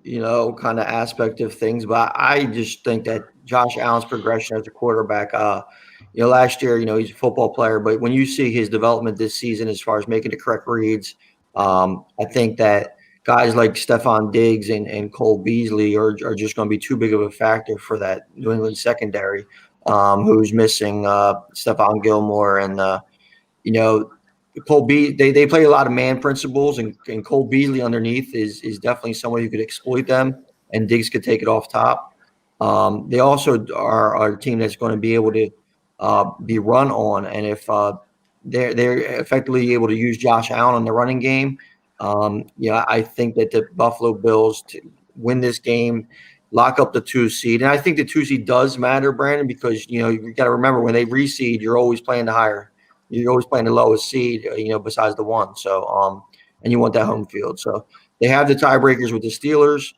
kind of aspect of things. But I just think that Josh Allen's progression as a quarterback, last year, he's a football player. But when you see his development this season as far as making the correct reads, I think that guys like Stephon Diggs and Cole Beasley are just going to be too big of a factor for that New England secondary, who's missing Stephon Gilmore and, Cole Beasley. They play a lot of man principles, and Cole Beasley underneath is definitely someone who could exploit them, and Diggs could take it off top. They also are a team that's going to be able to be run on, and if they're effectively able to use Josh Allen in the running game, I think that the Buffalo Bills to win this game, lock up the 2 seed. And I think the 2 seed does matter, Brandon, because, you got to remember when they reseed, you're always playing you're always playing the lowest seed, besides the 1. So, and you want that home field. So they have the tiebreakers with the Steelers.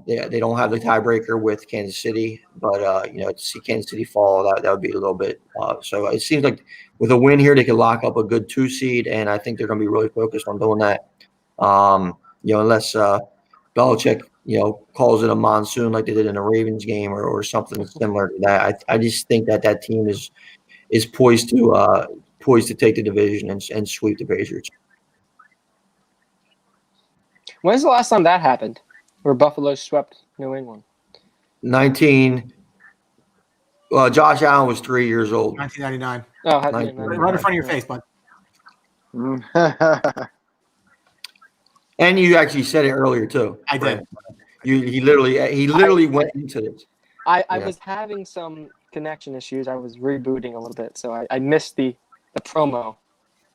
They don't have the tiebreaker with Kansas City, but, to see Kansas City fall, that would be a little bit. So it seems like with a win here, they could lock up a good 2 seed, and I think they're going to be really focused on doing that. Unless Belichick, calls it a monsoon like they did in the Ravens game or something similar to that. I just think that team is is poised to take the division and sweep the Patriots. When's the last time that happened, where Buffalo swept New England? Josh Allen was 3 years old. 1999. Oh, Right in front of your face, bud. And you actually said it earlier too. I did. He literally went into this. I was having some connection issues. I was rebooting a little bit, so I missed the promo.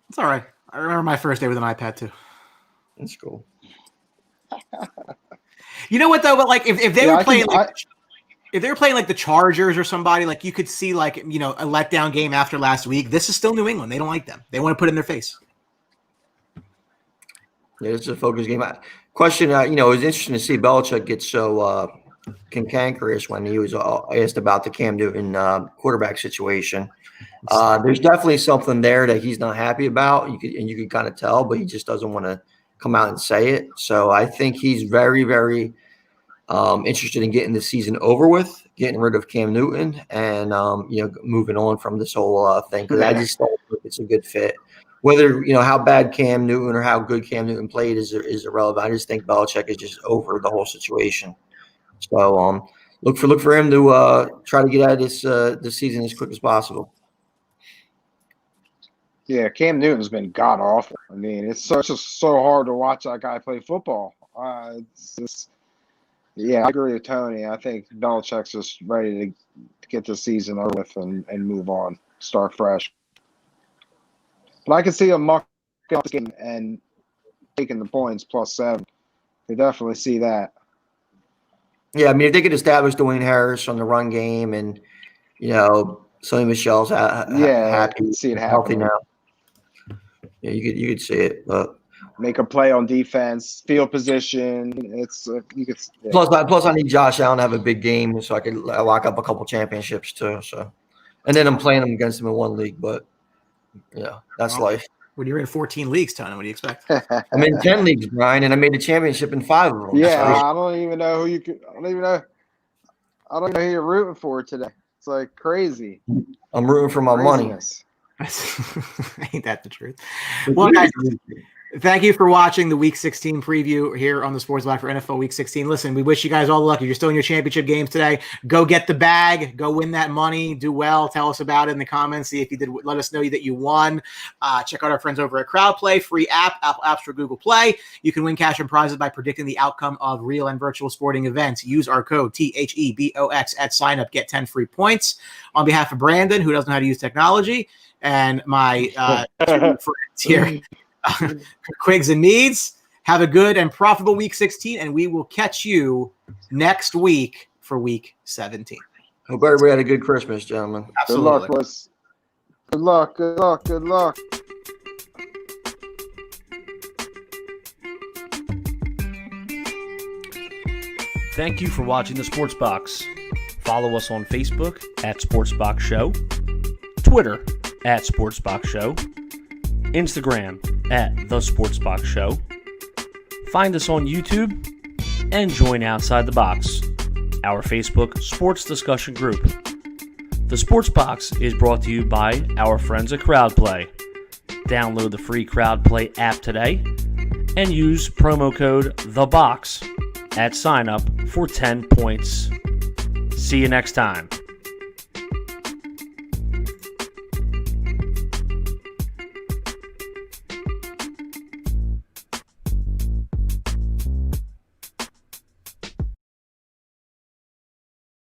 It's all right. I remember my first day with an iPad too. That's cool. You know what though? But like, if they were playing, if they were playing like the Chargers or somebody, like you could see like a letdown game after last week. This is still New England. They don't like them. They want to put it in their face. Yeah, it's a focus game. Question, it was interesting to see Belichick get so cantankerous when he was asked about the Cam Newton quarterback situation. There's definitely something there that he's not happy about. You could kind of tell, but he just doesn't want to come out and say it. So I think he's very, very interested in getting the season over with, getting rid of Cam Newton, and moving on from this whole thing, because I just don't think it's a good fit. Whether how bad Cam Newton or how good Cam Newton played is irrelevant. I just think Belichick is just over the whole situation. So look for him to try to get out of this season as quick as possible. Yeah, Cam Newton's been god awful. I mean, it's just so hard to watch that guy play football. It's just, I agree with Tony. I think Belichick's just ready to get the season over with and move on, start fresh. But I can see him mucking up this game and taking the points +7. I definitely see that. Yeah, I mean, if they could establish Dwayne Harris on the run game, and Sonny Michel's happy, see it healthy happen now. Yeah, you could see it, but make a play on defense, field position. It's you could. Yeah. Plus, I need Josh Allen to have a big game so I could lock up a couple championships too. So, and then I'm playing them against him in one league, but that's life. When you're in 14 leagues, Tony, what do you expect? I'm in 10 leagues, Brian, and I made a championship in 5 of them. Yeah, so I don't even know who you could. I don't know who you're rooting for today. It's like crazy. I'm rooting for my money. Ain't that the truth? Well, guys, thank you for watching the Week 16 preview here on the Sports Live for NFL Week 16. Listen, we wish you guys all the luck. If you're still in your championship games today, go get the bag. Go win that money. Do well. Tell us about it in the comments. See if you did. Let us know that you won. Check out our friends over at CrowdPlay. Free app, Apple Apps for Google Play. You can win cash and prizes by predicting the outcome of real and virtual sporting events. Use our code THEBOX at sign up. Get 10 free points. On behalf of Brandon, who doesn't know how to use technology, and my friends here, Quiggs and Needs, have a good and profitable Week 16, and we will catch you next week for Week 17. Hope everybody had a good Christmas, gentlemen. Absolutely. Good luck, boys. Good luck. Good luck. Good luck. Thank you for watching the Sports Box. Follow us on Facebook at Sports Box Show, Twitter at Sports Box Show, Instagram at The Sports Box Show. Find us on YouTube and join Outside the Box, our Facebook sports discussion group. The Sports Box is brought to you by our friends at CrowdPlay. Download the free CrowdPlay app today and use promo code THEBOX at sign up for 10 points. See you next time.